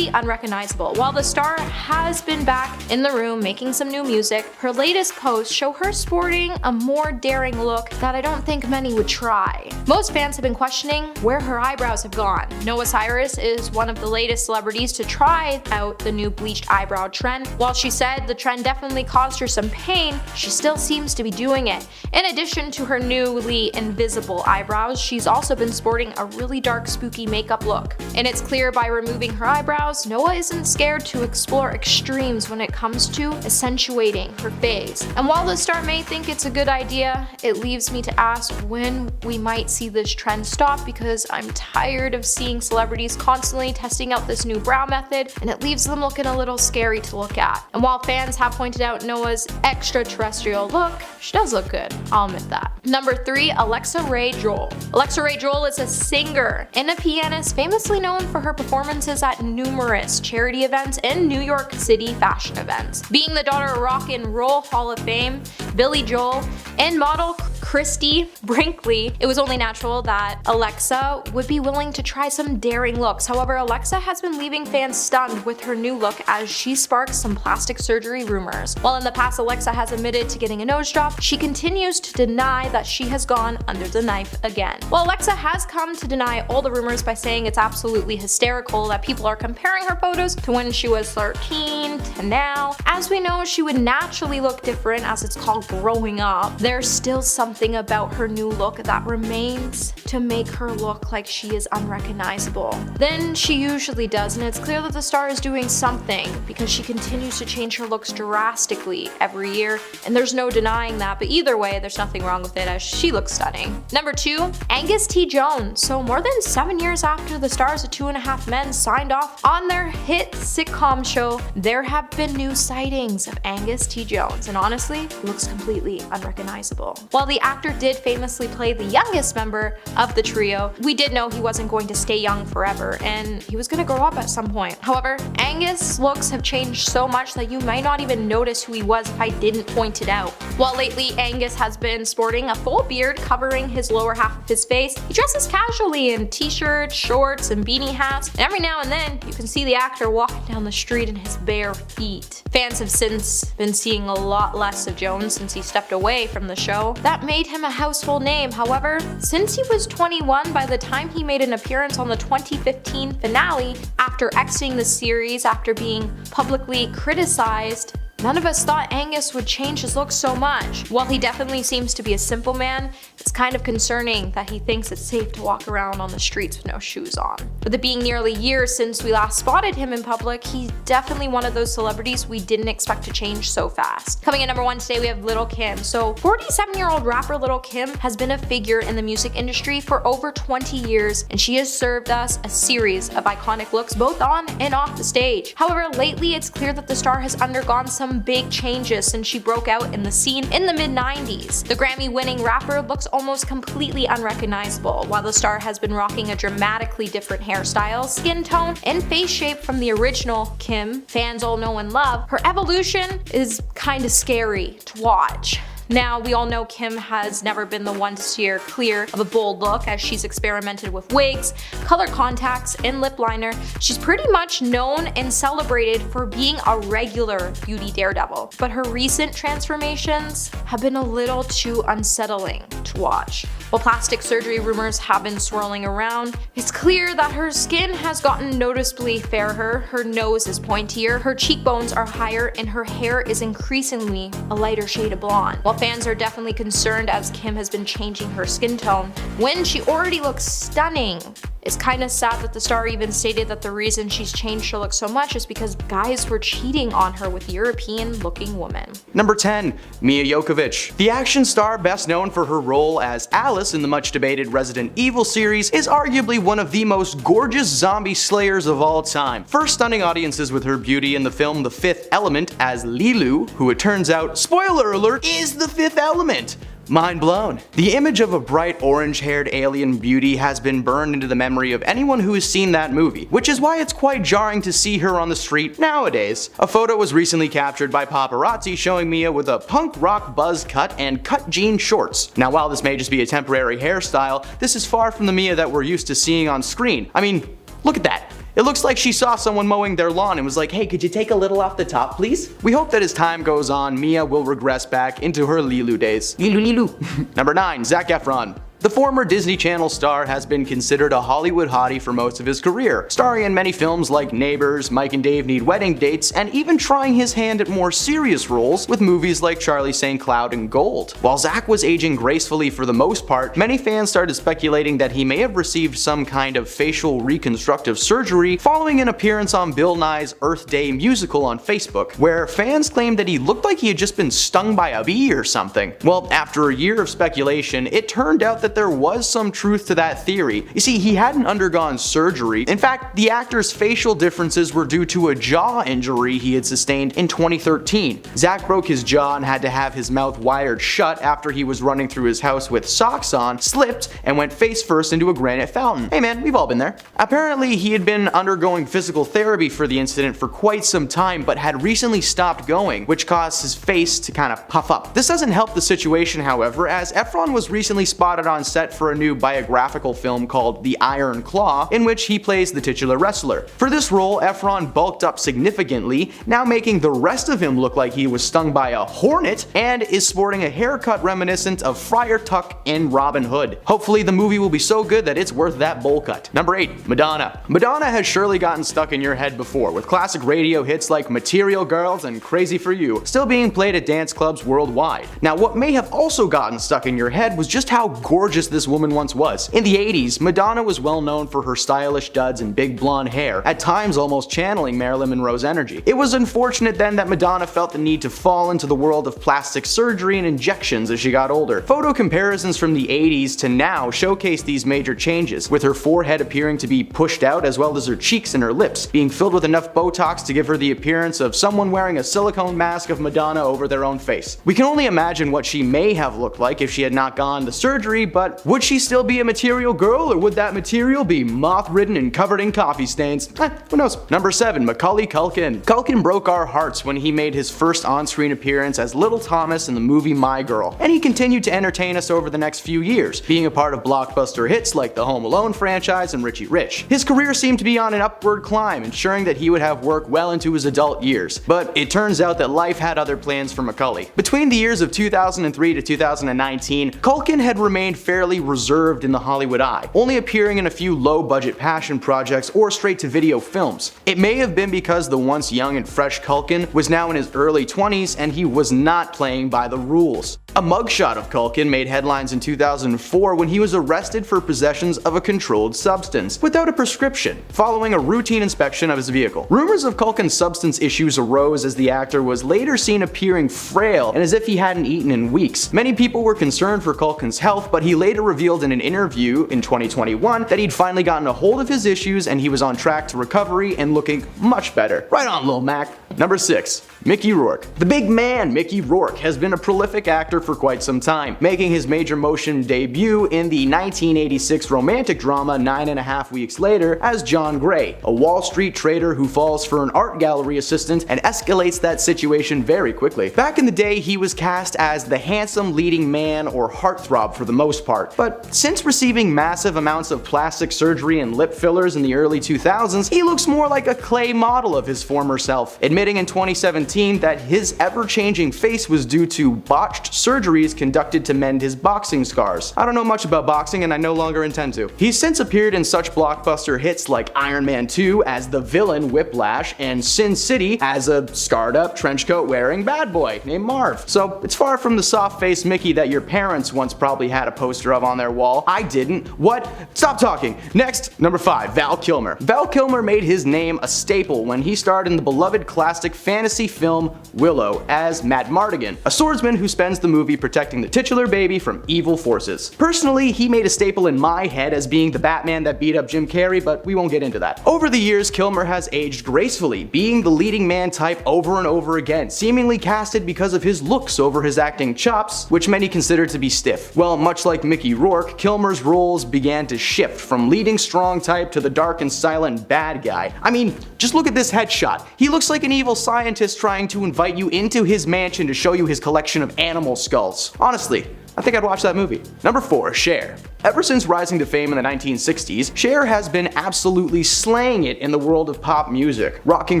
S2: unrecognizable. While the star has been back in the room making some new music, her latest posts show her sporting a more daring look that I don't think many would try. Most fans have been questioning where her eyebrows have gone. Noah Cyrus is one of the latest celebrities to try out the new bleached eyebrow trend. While she said the trend definitely caused her some pain, she still seems to be doing it. In addition to her newly invisible eyebrows, she's also been sporting a really dark, spooky makeup look. And it's clear by removing her eyebrows, Noah isn't scared to explore extremes when it comes to accentuating her face. And while the star may think it's a good idea, it leaves me to ask when we might see this trend stop, because I'm tired of seeing celebrities constantly testing out this new brow method, and it leaves them looking a little scary to look at. And while fans have pointed out Noah's extraterrestrial look, she does look good, I'll admit that. Number 3, Alexa Ray Joel. Alexa Ray Joel is a singer and a pianist famously known for her performances at numerous charity events and New York City fashion events. Being the daughter of Rock and Roll Hall of Fame Billy Joel and model Christy Brinkley, it was only natural that Alexa would be willing to try some daring looks. However, Alexa has been leaving fans stunned with her new look as she sparks some plastic surgery rumors. While in the past Alexa has admitted to getting a nose job, she continues to deny that she has gone under the knife again. While Alexa has come to deny all the rumors by saying it's absolutely hysterical that people are comparing her photos to when she was 13 to now, as we know she would naturally look different as it's called growing up, there's still something about her new look that remains to make her look like she is unrecognizable than she usually does, and it's clear that the star is doing something because she continues to change her looks drastically every year, and there's no denying that, but either way there's nothing wrong with it as she looks stunning. Number 2, Angus T. Jones. So more than 7 years after the stars of 2.5 Men signed off on their hit sitcom show, there have been new sightings of Angus T. Jones, and honestly, he looks completely unrecognizable. While the actor did famously play the youngest member of the trio, we did know he wasn't going to stay young forever, and he was going to grow up at some point. However, Angus' looks have changed so much that you might not even notice who he was if I didn't point it out. While lately Angus has been sporting a full beard covering his lower half of his face, he dresses casually in t-shirts, shorts, and beanie hats, and every now and then you can see the actor walking down the street in his bare feet. Fans have since been seeing a lot less of Jones since he stepped away from the show. That made him a household name. However, since he was 21 by the time he made an appearance on the 2015 finale after exiting the series after being publicly criticized, none of us thought Angus would change his look so much. While he definitely seems to be a simple man, it's kind of concerning that he thinks it's safe to walk around on the streets with no shoes on. With it being nearly years since we last spotted him in public, he's definitely one of those celebrities we didn't expect to change so fast. Coming in number 1 today, we have Lil' Kim. So 47-year-old rapper Lil' Kim has been a figure in the music industry for over 20 years, and she has served us a series of iconic looks both on and off the stage. However, lately it's clear that the star has undergone some big changes since she broke out in the scene in the mid-90s. The Grammy-winning rapper looks almost completely unrecognizable, while the star has been rocking a dramatically different hairstyle, skin tone, and face shape from the original Kim fans all know and love. Her evolution is kinda scary to watch. Now, we all know Kim has never been the one to steer clear of a bold look, as she's experimented with wigs, color contacts, and lip liner. She's pretty much known and celebrated for being a regular beauty daredevil, but her recent transformations have been a little too unsettling to watch. While plastic surgery rumors have been swirling around, it's clear that her skin has gotten noticeably fairer, her nose is pointier, her cheekbones are higher, and her hair is increasingly a lighter shade of blonde. While fans are definitely concerned as Kim has been changing her skin tone when she already looks stunning, it's kinda sad that the star even stated that the reason she's changed her look so much is because guys were cheating on her with European-looking women.
S1: Number 10. Mia Jovovich. The action star, best known for her role as Alice in the much-debated Resident Evil series, is arguably one of the most gorgeous zombie slayers of all time. First stunning audiences with her beauty in the film The Fifth Element as Lilu, who it turns out, spoiler alert, is the Fifth Element. Mind blown. The image of a bright orange-haired alien beauty has been burned into the memory of anyone who has seen that movie, which is why it's quite jarring to see her on the street nowadays. A photo was recently captured by paparazzi showing Mia with a punk rock buzz cut and cut jean shorts. Now, while this may just be a temporary hairstyle, this is far from the Mia that we're used to seeing on screen. I mean, look at that. It looks like she saw someone mowing their lawn and was like, hey, could you take a little off the top, please? We hope that as time goes on, Mia will regress back into her Lilu days. Lilu. Number 9. Zac Efron. The former Disney Channel star has been considered a Hollywood hottie for most of his career, starring in many films like Neighbors, Mike and Dave Need Wedding Dates, and even trying his hand at more serious roles with movies like Charlie St. Cloud and Gold. While Zac was aging gracefully for the most part, many fans started speculating that he may have received some kind of facial reconstructive surgery following an appearance on Bill Nye's Earth Day musical on Facebook, where fans claimed that he looked like he had just been stung by a bee or something. Well, after a year of speculation, it turned out that there was some truth to that theory. You see, he hadn't undergone surgery. In fact, the actor's facial differences were due to a jaw injury he had sustained in 2013. Zac broke his jaw and had to have his mouth wired shut after he was running through his house with socks on, slipped, and went face first into a granite fountain. Hey man, we've all been there. Apparently, he had been undergoing physical therapy for the incident for quite some time, but had recently stopped going, which caused his face to kind of puff up. This doesn't help the situation, however, as Efron was recently spotted on set for a new biographical film called The Iron Claw, in which he plays the titular wrestler. For this role, Efron bulked up significantly, now making the rest of him look like he was stung by a hornet, and is sporting a haircut reminiscent of Friar Tuck in Robin Hood. Hopefully the movie will be so good that it's worth that bowl cut. Number 8. Madonna. Madonna has surely gotten stuck in your head before, with classic radio hits like Material Girls and Crazy for You still being played at dance clubs worldwide. Now, what may have also gotten stuck in your head was just how gorgeous this woman once was. In the 80s, Madonna was well known for her stylish duds and big blonde hair, at times almost channeling Marilyn Monroe's energy. It was unfortunate then that Madonna felt the need to fall into the world of plastic surgery and injections as she got older. Photo comparisons from the 80s to now showcase these major changes, with her forehead appearing to be pushed out as well as her cheeks and her lips being filled with enough Botox to give her the appearance of someone wearing a silicone mask of Madonna over their own face. We can only imagine what she may have looked like if she had not gone the surgery, but would she still be a material girl, or would that material be moth-ridden and covered in coffee stains? Who knows? Number 7. Macaulay Culkin. Culkin broke our hearts when he made his first on-screen appearance as Little Thomas in the movie My Girl, and he continued to entertain us over the next few years, being a part of blockbuster hits like the Home Alone franchise and Richie Rich. His career seemed to be on an upward climb, ensuring that he would have work well into his adult years, but it turns out that life had other plans for Macaulay. Between the years of 2003 to 2019, Culkin had remained fairly reserved in the Hollywood eye, only appearing in a few low-budget passion projects or straight-to-video films. It may have been because the once young and fresh Culkin was now in his early 20s and he was not playing by the rules. A mugshot of Culkin made headlines in 2004 when he was arrested for possessions of a controlled substance without a prescription, following a routine inspection of his vehicle. Rumors of Culkin's substance issues arose as the actor was later seen appearing frail and as if he hadn't eaten in weeks. Many people were concerned for Culkin's health, but he later revealed in an interview in 2021 that he'd finally gotten a hold of his issues and he was on track to recovery and looking much better. Right on, Lil Mac. Number 6. Mickey Rourke. The big man, Mickey Rourke, has been a prolific actor for quite some time, making his major motion debut in the 1986 romantic drama 9.5 Weeks Later as John Gray, a Wall Street trader who falls for an art gallery assistant and escalates that situation very quickly. Back in the day, he was cast as the handsome leading man or heartthrob for the most part, but since receiving massive amounts of plastic surgery and lip fillers in the early 2000s, he looks more like a clay model of his former self, admitting in 2017 that his ever-changing face was due to botched surgeries conducted to mend his boxing scars. I don't know much about boxing and I no longer intend to. He's since appeared in such blockbuster hits like Iron Man 2 as the villain Whiplash and Sin City as a scarred-up trenchcoat wearing bad boy named Marv. So it's far from the soft-faced Mickey that your parents once probably had a poster of on their wall. I didn't. What? Stop talking. Next, number 5, Val Kilmer. Val Kilmer made his name a staple when he starred in the beloved classic fantasy film Willow as Matt Mardigan, a swordsman who spends the movie protecting the titular baby from evil forces. Personally, he made a staple in my head as being the Batman that beat up Jim Carrey, but we won't get into that. Over the years, Kilmer has aged gracefully, being the leading man type over and over again, seemingly casted because of his looks over his acting chops, which many consider to be stiff. Well, much like Mickey Rourke, Kilmer's roles began to shift from leading strong type to the dark and silent bad guy. I mean, just look at this headshot. He looks like an evil scientist trying to invite you into his mansion to show you his collection of animal skulls. Honestly, I think I'd watch that movie. Number 4, Cher. Ever since rising to fame in the 1960s, Cher has been absolutely slaying it in the world of pop music, rocking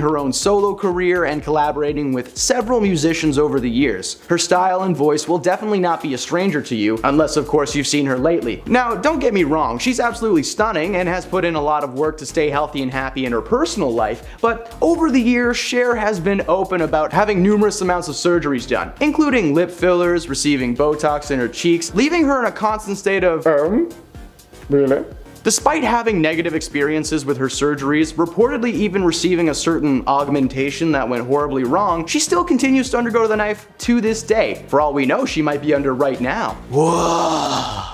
S1: her own solo career and collaborating with several musicians over the years. Her style and voice will definitely not be a stranger to you, unless of course you've seen her lately. Now, don't get me wrong, she's absolutely stunning and has put in a lot of work to stay healthy and happy in her personal life, but over the years, Cher has been open about having numerous amounts of surgeries done, including lip fillers, receiving Botox in her cheeks, leaving her in a constant state of, really? Despite having negative experiences with her surgeries, reportedly even receiving a certain augmentation that went horribly wrong, she still continues to undergo the knife to this day. For all we know, she might be under right now. Whoa.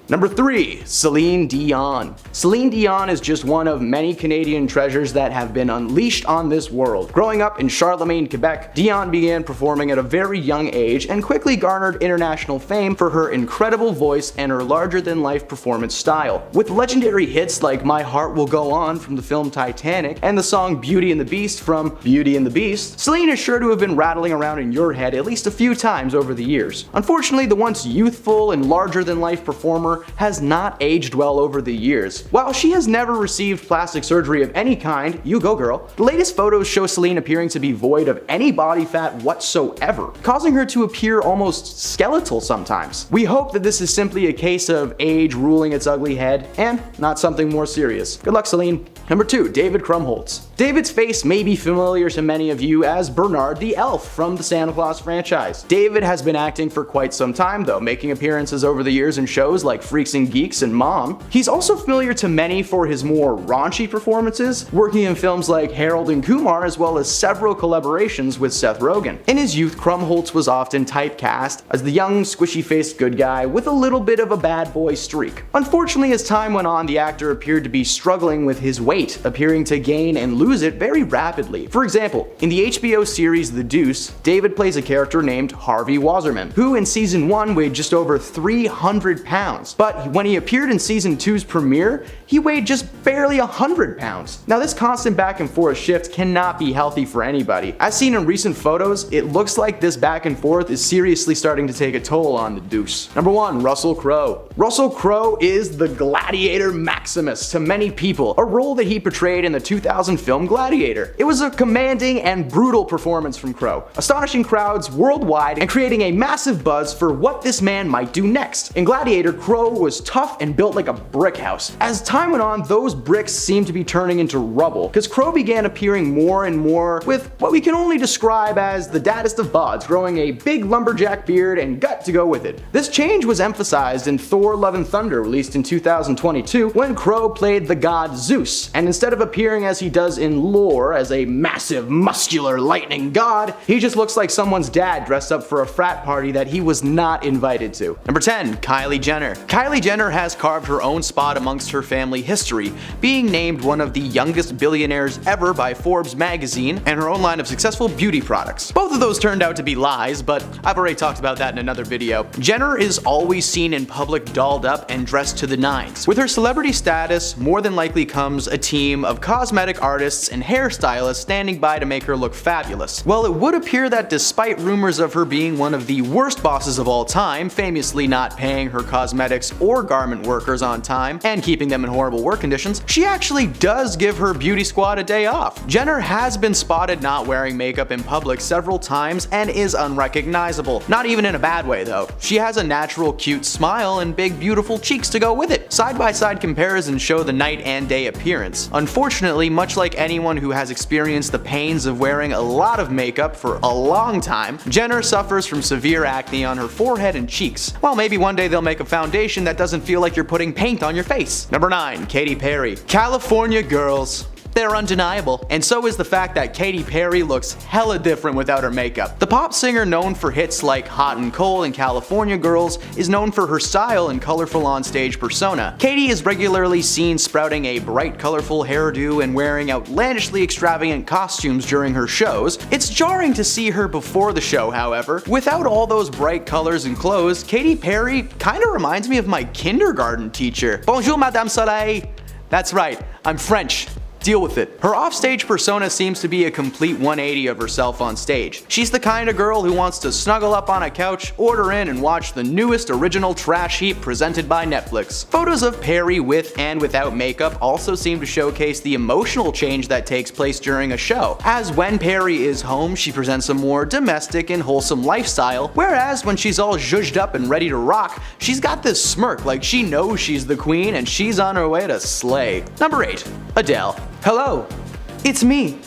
S1: Number 3, Celine Dion. Celine Dion is just one of many Canadian treasures that have been unleashed on this world. Growing up in Charlemagne, Quebec, Dion began performing at a very young age and quickly garnered international fame for her incredible voice and her larger-than-life performance style. With legendary hits like My Heart Will Go On from the film Titanic and the song Beauty and the Beast from Beauty and the Beast, Celine is sure to have been rattling around in your head at least a few times over the years. Unfortunately, the once youthful and larger-than-life performer has not aged well over the years. While she has never received plastic surgery of any kind, you go girl, the latest photos show Celine appearing to be void of any body fat whatsoever, causing her to appear almost skeletal sometimes. We hope that this is simply a case of age ruling its ugly head and not something more serious. Good luck, Celine. Number 2, David Krumholtz. David's face may be familiar to many of you as Bernard the Elf from the Santa Claus franchise. David has been acting for quite some time though, making appearances over the years in shows like Freaks and Geeks and Mom. He's also familiar to many for his more raunchy performances, working in films like Harold and Kumar as well as several collaborations with Seth Rogen. In his youth, Krumholtz was often typecast as the young, squishy-faced good guy with a little bit of a bad boy streak. Unfortunately, as time went on, the actor appeared to be struggling with his weight, appearing to gain and lose it very rapidly. For example, in the HBO series The Deuce, David plays a character named Harvey Wasserman, who in season 1 weighed just over 300 pounds, but when he appeared in season 2's premiere, he weighed just barely 100 pounds. Now this constant back and forth shift cannot be healthy for anybody. As seen in recent photos, it looks like this back and forth is seriously starting to take a toll on the Deuce. Number 1, Russell Crowe. Russell Crowe is the Gladiator Maximus to many people, a role that he portrayed in the 2000 film Gladiator. It was a commanding and brutal performance from Crowe, astonishing crowds worldwide and creating a massive buzz for what this man might do next. In Gladiator, Crowe was tough and built like a brick house. As time went on, those bricks seemed to be turning into rubble, because Crowe began appearing more and more with what we can only describe as the daddest of bods, growing a big lumberjack beard and gut to go with it. This change was emphasized in Thor: Love and Thunder, released in 2022, when Crowe played the god Zeus, and instead of appearing as he does in lore as a massive, muscular lightning god. He just looks like someone's dad dressed up for a frat party that he was not invited to. Number 10. Kylie Jenner. Kylie Jenner has carved her own spot amongst her family history, being named one of the youngest billionaires ever by Forbes magazine and her own line of successful beauty products. Both of those turned out to be lies, but I've already talked about that in another video. Jenner is always seen in public dolled up and dressed to the nines. With her celebrity status, more than likely comes a team of cosmetic artists and hairstylists standing by to make her look fabulous. Well, it would appear that despite rumors of her being one of the worst bosses of all time, famously not paying her cosmetics or garment workers on time and keeping them in horrible work conditions, she actually does give her beauty squad a day off. Jenner has been spotted not wearing makeup in public several times and is unrecognizable. Not even in a bad way though. She has a natural cute smile and big beautiful cheeks to go with it. Side-by-side comparisons show the night and day appearance. Unfortunately, much like anyone who has experienced the pains of wearing a lot of makeup for a long time, Jenner suffers from severe acne on her forehead and cheeks. Well, maybe one day they'll make a foundation that doesn't feel like you're putting paint on your face. Number 9. Katy Perry. California girls. They're undeniable, and so is the fact that Katy Perry looks hella different without her makeup. The pop singer, known for hits like Hot and Cold and California Girls, is known for her style and colorful onstage persona. Katy is regularly seen sprouting a bright colorful hairdo and wearing outlandishly extravagant costumes during her shows. It's jarring to see her before the show, however. Without all those bright colors and clothes, Katy Perry kinda reminds me of my kindergarten teacher. Bonjour, Madame Soleil. That's right, I'm French. Deal with it. Her offstage persona seems to be a complete 180 of herself on stage. She's the kind of girl who wants to snuggle up on a couch, order in, and watch the newest original trash heap presented by Netflix. Photos of Perry with and without makeup also seem to showcase the emotional change that takes place during a show, as when Perry is home, she presents a more domestic and wholesome lifestyle, whereas when she's all zhuzhed up and ready to rock, she's got this smirk like she knows she's the queen and she's on her way to slay. Number 8. Adele. Hello, it's me.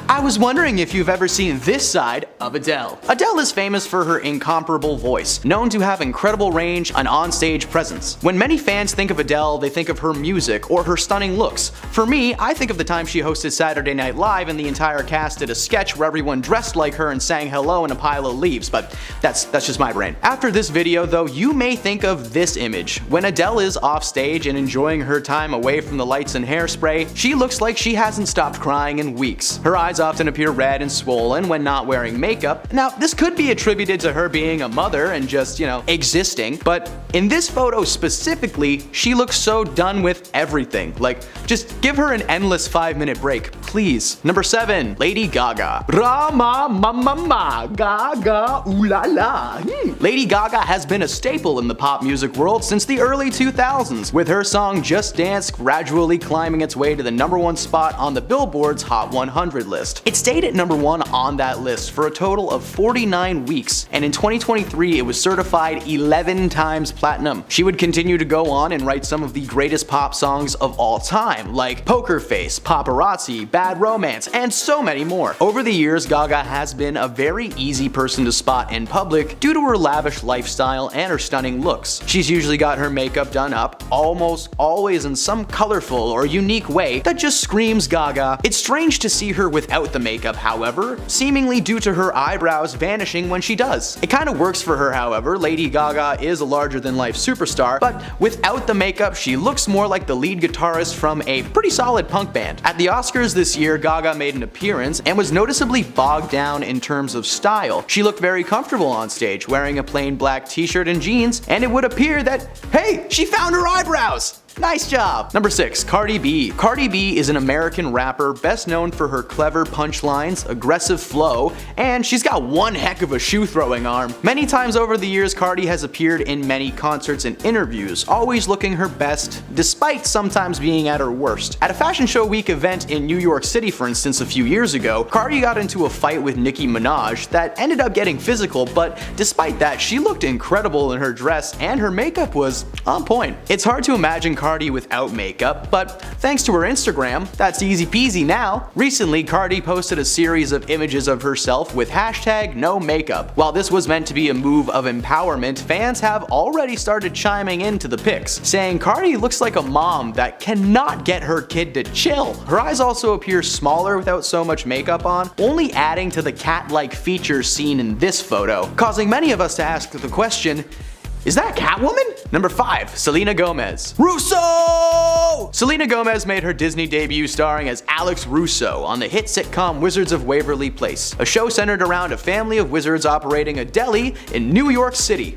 S1: I was wondering if you've ever seen this side of Adele. Adele is famous for her incomparable voice, known to have incredible range and onstage presence. When many fans think of Adele, they think of her music or her stunning looks. For me, I think of the time she hosted Saturday Night Live and the entire cast did a sketch where everyone dressed like her and sang hello in a pile of leaves, but that's just my brain. After this video though, you may think of this image. When Adele is off stage and enjoying her time away from the lights and hairspray, she looks like she hasn't stopped crying in weeks. Her eyes often appear red and swollen when not wearing makeup. Now, this could be attributed to her being a mother and just, existing, but in this photo specifically, she looks so done with everything. Like, just give her an endless 5-minute break, please. Number 7. Lady Gaga. Rama mama ma, Gaga ooh la la. Lady Gaga has been a staple in the pop music world since the early 2000s, with her song Just Dance gradually climbing its way to the #1 spot on the Billboard's Hot 100 list. It stayed at number 1 on that list for a total of 49 weeks, and in 2023 it was certified 11 times platinum. She would continue to go on and write some of the greatest pop songs of all time, like Poker Face, Paparazzi, Bad Romance, and so many more. Over the years, Gaga has been a very easy person to spot in public due to her lavish lifestyle and her stunning looks. She's usually got her makeup done up, almost always in some colorful or unique way that just screams Gaga. It's strange to see her without the makeup, however, seemingly due to her eyebrows vanishing when she does. It kind of works for her, however. Lady Gaga is a larger-than-life superstar, but without the makeup, she looks more like the lead guitarist from a pretty solid punk band. At the Oscars this year, Gaga made an appearance and was noticeably bogged down in terms of style. She looked very comfortable on stage, wearing a plain black t-shirt and jeans, and it would appear that, hey, she found her eyebrows! Nice job! Number 6. Cardi B. Cardi B is an American rapper best known for her clever punchlines, aggressive flow, and she's got one heck of a shoe-throwing arm. Many times over the years, Cardi has appeared in many concerts and interviews, always looking her best, despite sometimes being at her worst. At a Fashion Show Week event in New York City, for instance, a few years ago, Cardi got into a fight with Nicki Minaj that ended up getting physical, but despite that, she looked incredible in her dress and her makeup was on point. It's hard to imagine Cardi without makeup, but thanks to her Instagram, that's easy peasy now. Recently, Cardi posted a series of images of herself with hashtag no makeup. While this was meant to be a move of empowerment, fans have already started chiming into the pics, saying Cardi looks like a mom that cannot get her kid to chill. Her eyes also appear smaller without so much makeup on, only adding to the cat-like features seen in this photo, causing many of us to ask the question, is that Catwoman? Number 5. Selena Gomez. Russo! Selena Gomez made her Disney debut starring as Alex Russo on the hit sitcom Wizards of Waverly Place, a show centered around a family of wizards operating a deli in New York City.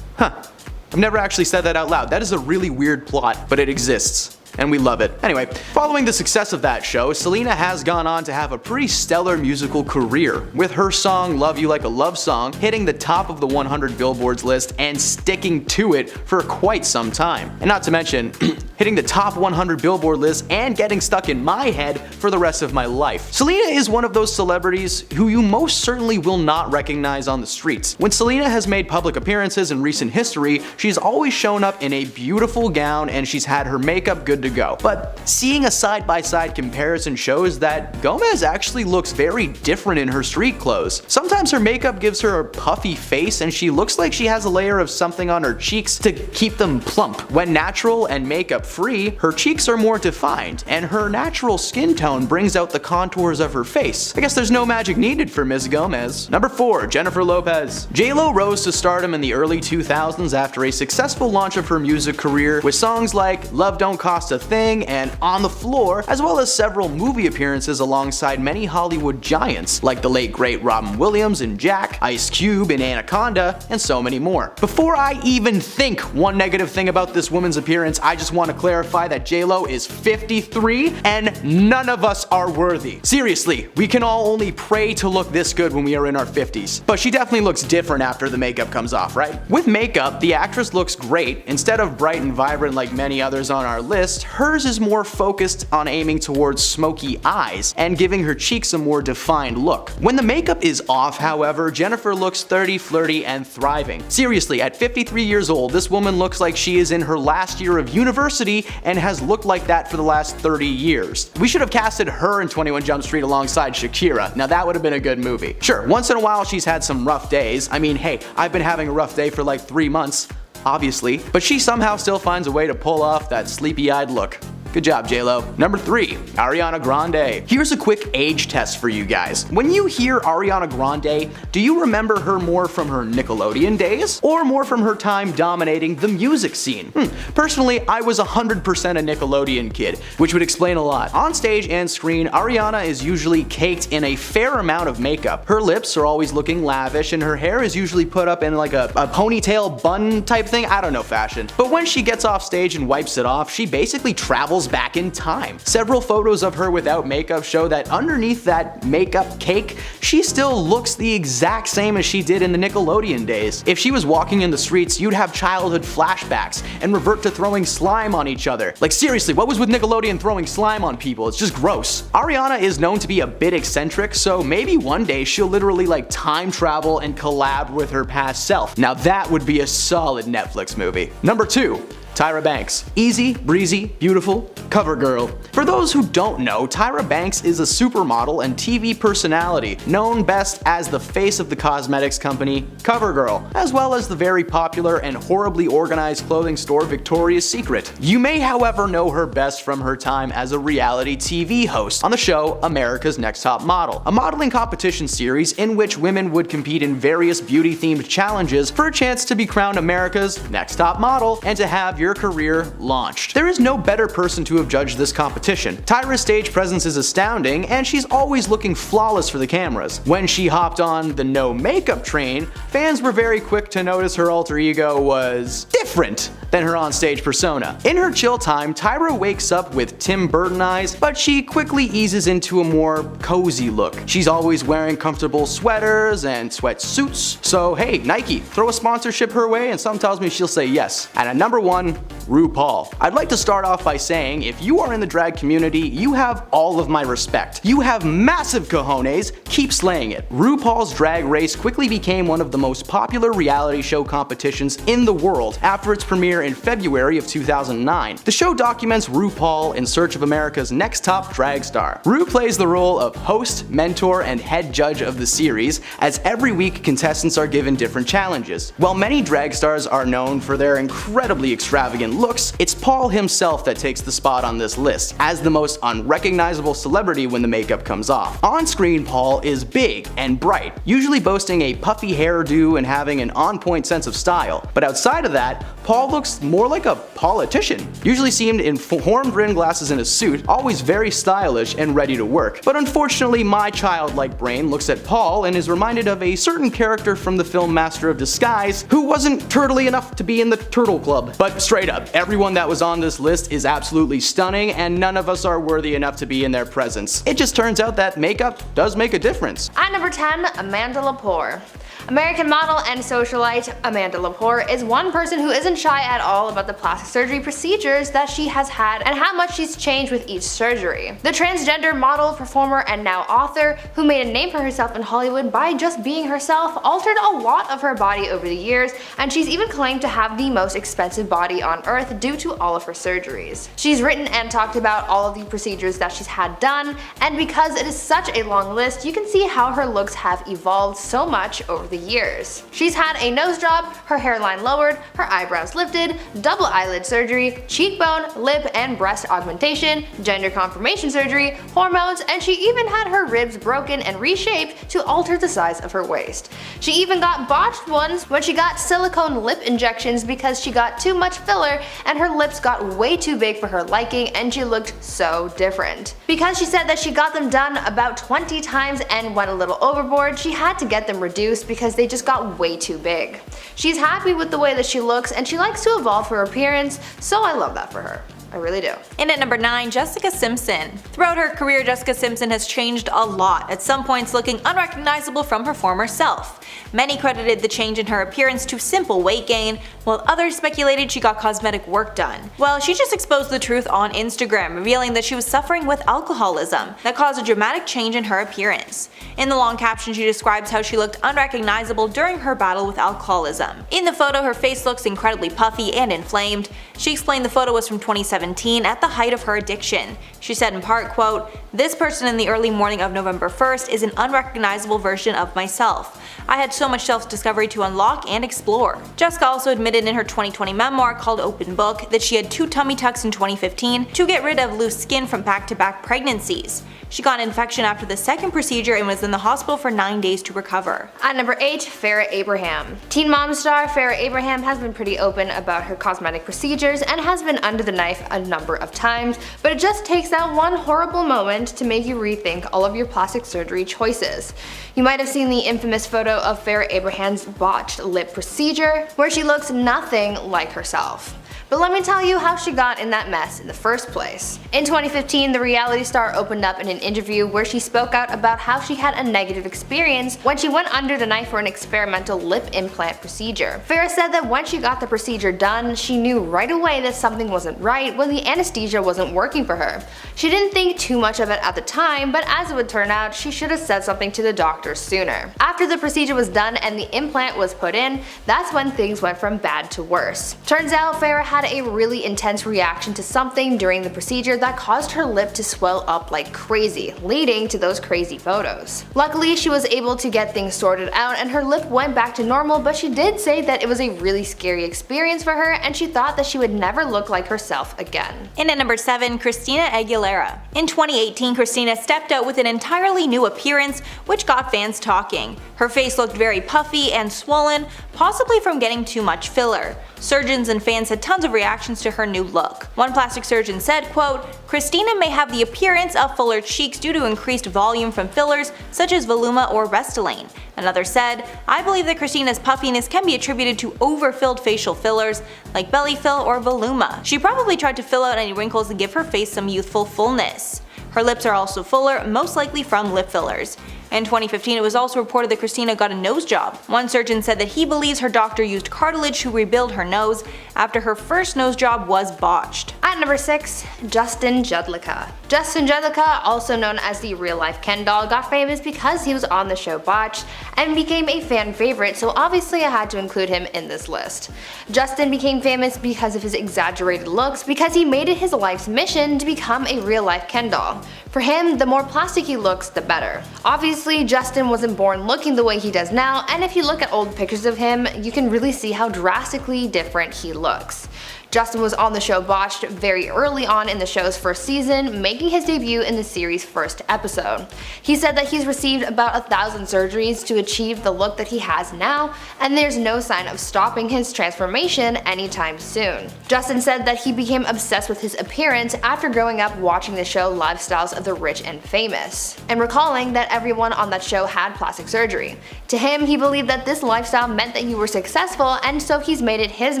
S1: I've never actually said that out loud. That is a really weird plot, but it exists. And we love it. Anyway, following the success of that show, Selena has gone on to have a pretty stellar musical career, with her song Love You Like a Love Song hitting the top of the 100 Billboards list and sticking to it for quite some time. And not to mention, hitting the top 100 Billboard list and getting stuck in my head for the rest of my life. Selena is one of those celebrities who you most certainly will not recognize on the streets. When Selena has made public appearances in recent history, she's always shown up in a beautiful gown and she's had her makeup good to go. But seeing a side-by-side comparison shows that Gomez actually looks very different in her street clothes. Sometimes her makeup gives her a puffy face and she looks like she has a layer of something on her cheeks to keep them plump. When natural and makeup free, her cheeks are more defined and her natural skin tone brings out the contours of her face. I guess there's no magic needed for Ms. Gomez. Number 4. Jennifer Lopez. J-Lo rose to stardom in the early 2000s after a successful launch of her music career with songs like Love Don't Cost a Thing and On the Floor, as well as several movie appearances alongside many Hollywood giants like the late great Robin Williams in Jack, Ice Cube in Anaconda, and so many more. Before I even think one negative thing about this woman's appearance, I just want to clarify that J-Lo is 53 and none of us are worthy. Seriously, we can all only pray to look this good when we are in our 50s. But she definitely looks different after the makeup comes off, right? With makeup, the actress looks great. Instead of bright and vibrant like many others on our list, hers is more focused on aiming towards smoky eyes and giving her cheeks a more defined look. When the makeup is off, however, Jennifer looks 30, flirty, and thriving. Seriously, at 53 years old, this woman looks like she is in her last year of university and has looked like that for the last 30 years. We should have casted her in 21 Jump Street alongside Shakira. Now that would have been a good movie. Sure, once in a while she's had some rough days. I mean, hey, I've been having a rough day for like 3 months, obviously, but she somehow still finds a way to pull off that sleepy-eyed look. Good job, J-Lo. Number 3. Ariana Grande. Here's a quick age test for you guys. When you hear Ariana Grande, do you remember her more from her Nickelodeon days or more from her time dominating the music scene? Personally, I was 100% a Nickelodeon kid, which would explain a lot. On stage and screen, Ariana is usually caked in a fair amount of makeup. Her lips are always looking lavish and her hair is usually put up in like a ponytail bun type thing. I don't know fashion. But when she gets off stage and wipes it off, she basically travels back in time. Several photos of her without makeup show that underneath that makeup cake, she still looks the exact same as she did in the Nickelodeon days. If she was walking in the streets, you'd have childhood flashbacks and revert to throwing slime on each other. Like seriously, what was with Nickelodeon throwing slime on people? It's just gross. Ariana is known to be a bit eccentric, so maybe one day she'll literally like time travel and collab with her past self. Now that would be a solid Netflix movie. Number 2. Tyra Banks. Easy, breezy, beautiful, cover girl. For those who don't know, Tyra Banks is a supermodel and TV personality, known best as the face of the cosmetics company CoverGirl, as well as the very popular and horribly organized clothing store Victoria's Secret. You may, however, know her best from her time as a reality TV host on the show America's Next Top Model, a modeling competition series in which women would compete in various beauty-themed challenges for a chance to be crowned America's Next Top Model and to have your career launched. There is no better person to have judged this competition. Tyra's stage presence is astounding, and she's always looking flawless for the cameras. When she hopped on the no makeup train, fans were very quick to notice her alter ego was different than her onstage persona. In her chill time, Tyra wakes up with Tim Burton eyes, but she quickly eases into a more cozy look. She's always wearing comfortable sweaters and sweatsuits, so hey, Nike, throw a sponsorship her way and something tells me she'll say yes. And at number 1, RuPaul. I'd like to start off by saying if you are in the drag community, you have all of my respect. You have massive cojones, keep slaying it. RuPaul's Drag Race quickly became one of the most popular reality show competitions in the world after its premiere in February of 2009. The show documents RuPaul in search of America's next top drag star. Ru plays the role of host, mentor, and head judge of the series, as every week contestants are given different challenges. While many drag stars are known for their incredibly extravagant looks, it's Paul himself that takes the spot on this list, as the most unrecognizable celebrity when the makeup comes off. On screen, Paul is big and bright, usually boasting a puffy hairdo and having an on-point sense of style. But outside of that, Paul looks more like a politician, usually seen in horn-rimmed glasses and a suit, always very stylish and ready to work. But unfortunately, my childlike brain looks at Paul and is reminded of a certain character from the film Master of Disguise who wasn't turtly enough to be in the Turtle Club. But straight up, everyone that was on this list is absolutely stunning, and none of us are worthy enough to be in their presence. It just turns out that makeup does make a difference.
S3: At number 10, Amanda Lepore. American model and socialite Amanda Lepore is one person who isn't shy at all about the plastic surgery procedures that she has had and how much she's changed with each surgery. The transgender model, performer, and now author, who made a name for herself in Hollywood by just being herself, altered a lot of her body over the years, and she's even claimed to have the most expensive body on earth due to all of her surgeries. She's written and talked about all of the procedures that she's had done, and because it is such a long list, you can see how her looks have evolved so much over the years. She's had a nose job, her hairline lowered, her eyebrows lifted, double eyelid surgery, cheekbone, lip and breast augmentation, gender confirmation surgery, hormones, and she even had her ribs broken and reshaped to alter the size of her waist. She even got botched ones when she got silicone lip injections because she got too much filler and her lips got way too big for her liking, and she looked so different. Because she said that she got them done about 20 times and went a little overboard, she had to get them reduced because they just got way too big. She's happy with the way that she looks, and she likes to evolve her appearance, so I love that for her. I really do.
S4: And at number 9, Jessica Simpson. Throughout her career, Jessica Simpson has changed a lot, at some points looking unrecognizable from her former self. Many credited the change in her appearance to simple weight gain, while others speculated she got cosmetic work done. Well, she just exposed the truth on Instagram, revealing that she was suffering with alcoholism that caused a dramatic change in her appearance. In the long caption, she describes how she looked unrecognizable during her battle with alcoholism. In the photo, her face looks incredibly puffy and inflamed. She explained the photo was from 2017 at the height of her addiction. She said in part, quote, "This person in the early morning of November 1st is an unrecognizable version of myself. I had so much self-discovery to unlock and explore." Jessica also admitted in her 2020 memoir called Open Book that she had 2 tummy tucks in 2015 to get rid of loose skin from back-to-back pregnancies. She got an infection after the second procedure and was in the hospital for 9 days to recover.
S3: At number 8, Farrah Abraham. Teen Mom star Farrah Abraham has been pretty open about her cosmetic procedures and has been under the knife a number of times, but it just takes that one horrible moment to make you rethink all of your plastic surgery choices. You might have seen the infamous photo of Farrah Abraham's botched lip procedure, where she looks nothing like herself. But let me tell you how she got in that mess in the first place. In 2015, the reality star opened up in an interview where she spoke out about how she had a negative experience when she went under the knife for an experimental lip implant procedure. Farrah said that when she got the procedure done, she knew right away that something wasn't right when the anesthesia wasn't working for her. She didn't think too much of it at the time, but as it would turn out, she should have said something to the doctor sooner. After the procedure was done and the implant was put in, that's when things went from bad to worse. Turns out Farrah had a really intense reaction to something during the procedure that caused her lip to swell up like crazy, leading to those crazy photos. Luckily, she was able to get things sorted out and her lip went back to normal, but she did say that it was a really scary experience for her and she thought that she would never look like herself again.
S4: And at number 7, Christina Aguilera. In 2018, Christina stepped out with an entirely new appearance, which got fans talking. Her face looked very puffy and swollen, possibly from getting too much filler. Surgeons and fans had tons of reactions to her new look. One plastic surgeon said, quote, "Christina may have the appearance of fuller cheeks due to increased volume from fillers such as Voluma or Restylane." Another said, "I believe that Christina's puffiness can be attributed to overfilled facial fillers like Belly Fill or Voluma. She probably tried to fill out any wrinkles and give her face some youthful fullness. Her lips are also fuller, most likely from lip fillers." In 2015, it was also reported that Christina got a nose job. One surgeon said that he believes her doctor used cartilage to rebuild her nose after her first nose job was botched.
S3: At number 6, Justin Jedlicka. Justin Jedlicka, also known as the real-life Ken doll, got famous because he was on the show Botched and became a fan favorite, so obviously I had to include him in this list. Justin became famous because of his exaggerated looks because he made it his life's mission to become a real-life Ken doll. For him, the more plastic he looks, the better. Obviously, Justin wasn't born looking the way he does now, and if you look at old pictures of him, you can really see how drastically different he looks. Justin was on the show Botched very early on in the show's first season, making his debut in the series' first episode. He said that he's received about 1,000 surgeries to achieve the look that he has now, and there's no sign of stopping his transformation anytime soon. Justin said that he became obsessed with his appearance after growing up watching the show Lifestyles of the Rich and Famous, and recalling that everyone on that show had plastic surgery. To him, he believed that this lifestyle meant that you were successful, and so he's made it his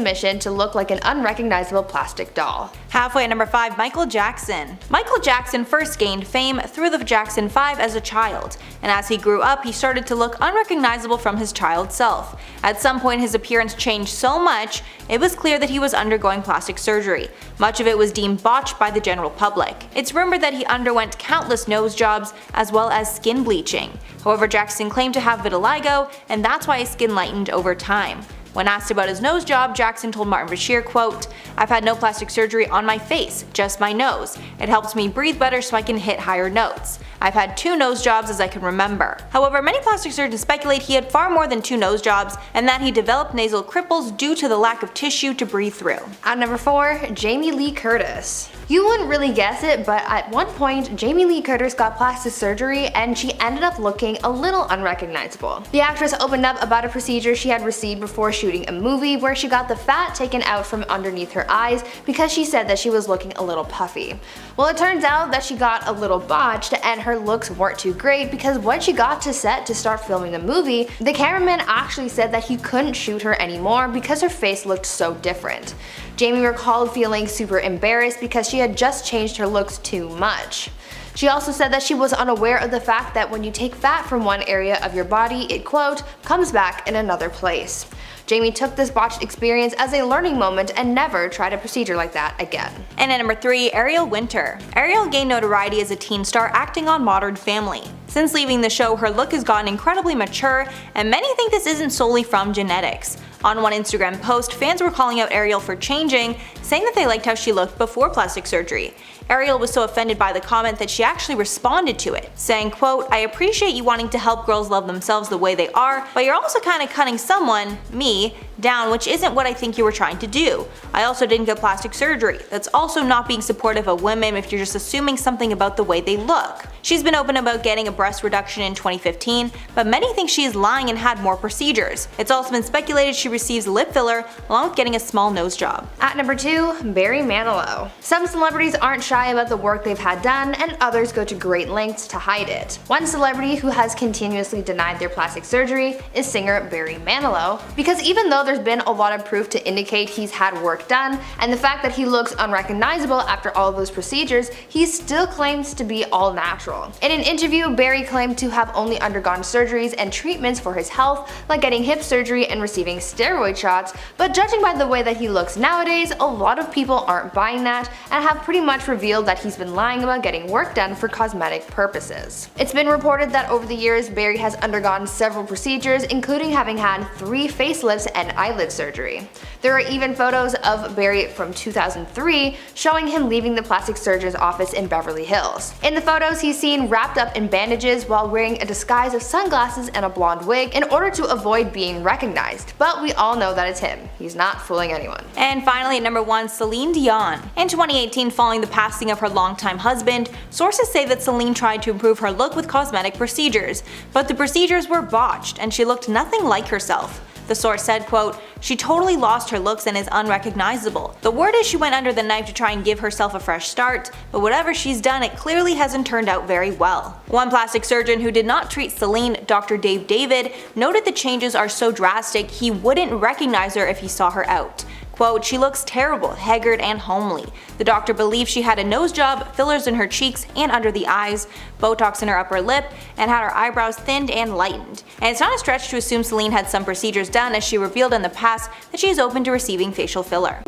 S3: mission to look like an unrecognizable plastic doll.
S4: Halfway at number 5, Michael Jackson. Michael Jackson first gained fame through the Jackson 5 as a child, and as he grew up he started to look unrecognizable from his child self. At some point his appearance changed so much, it was clear that he was undergoing plastic surgery. Much of it was deemed botched by the general public. It's rumored that he underwent countless nose jobs as well as skin bleaching. However, Jackson claimed to have vitiligo, and that's why his skin lightened over time. When asked about his nose job, Jackson told Martin Bashir, quote, "I've had no plastic surgery on my face, just my nose. It helps me breathe better so I can hit higher notes. I've had 2 nose jobs as I can remember." However, many plastic surgeons speculate he had far more than 2 nose jobs and that he developed nasal cripples due to the lack of tissue to breathe through.
S3: At number 4, Jamie Lee Curtis. You wouldn't really guess it, but at one point, Jamie Lee Curtis got plastic surgery and she ended up looking a little unrecognizable. The actress opened up about a procedure she had received before shooting a movie where she got the fat taken out from underneath her eyes because she said that she was looking a little puffy. Well, it turns out that she got a little botched and her looks weren't too great because when she got to set to start filming the movie, the cameraman actually said that he couldn't shoot her anymore because her face looked so different. Jamie recalled feeling super embarrassed because she had just changed her looks too much. She also said that she was unaware of the fact that when you take fat from one area of your body, it, quote, comes back in another place. Jamie took this botched experience as a learning moment and never tried a procedure like that again.
S4: And at number 3, Ariel Winter. Ariel gained notoriety as a teen star acting on Modern Family. Since leaving the show, her look has gotten incredibly mature, and many think this isn't solely from genetics. On one Instagram post, fans were calling out Ariel for changing, saying that they liked how she looked before plastic surgery. Ariel was so offended by the comment that she actually responded to it, saying, quote, "I appreciate you wanting to help girls love themselves the way they are, but you're also kinda cutting someone, me, down, which isn't what I think you were trying to do. I also didn't get plastic surgery. That's also not being supportive of women if you're just assuming something about the way they look." She's been open about getting a breast reduction in 2015, but many think she is lying and had more procedures. It's also been speculated she receives lip filler along with getting a small nose job.
S3: At number 2, Barry Manilow. Some celebrities aren't shy about the work they've had done, and others go to great lengths to hide it. One celebrity who has continuously denied their plastic surgery is singer Barry Manilow, because even though there's been a lot of proof to indicate he's had work done, and the fact that he looks unrecognizable after all of those procedures, he still claims to be all natural. In an interview, Barry claimed to have only undergone surgeries and treatments for his health, like getting hip surgery and receiving steroid shots, but judging by the way that he looks nowadays, a lot of people aren't buying that and have pretty much revealed that he's been lying about getting work done for cosmetic purposes. It's been reported that over the years, Barry has undergone several procedures, including having had 3 facelifts and eyelid surgery. There are even photos of Barry from 2003 showing him leaving the plastic surgeon's office in Beverly Hills. In the photos, he's seen wrapped up in bandages while wearing a disguise of sunglasses and a blonde wig in order to avoid being recognized. But we all know that it's him. He's not fooling anyone.
S4: And finally at number 1, Celine Dion. In 2018, following the passing of her longtime husband, sources say that Celine tried to improve her look with cosmetic procedures, but the procedures were botched and she looked nothing like herself. The source said, quote, "She totally lost her looks and is unrecognizable. The word is she went under the knife to try and give herself a fresh start, but whatever she's done, it clearly hasn't turned out very well." One plastic surgeon who did not treat Celine, Dr. Dave David, noted the changes are so drastic he wouldn't recognize her if he saw her out. Quote, "She looks terrible, haggard, and homely. The doctor believes she had a nose job, fillers in her cheeks and under the eyes, Botox in her upper lip, and had her eyebrows thinned and lightened." And it's not a stretch to assume Celine had some procedures done, as she revealed in the past that she is open to receiving facial filler.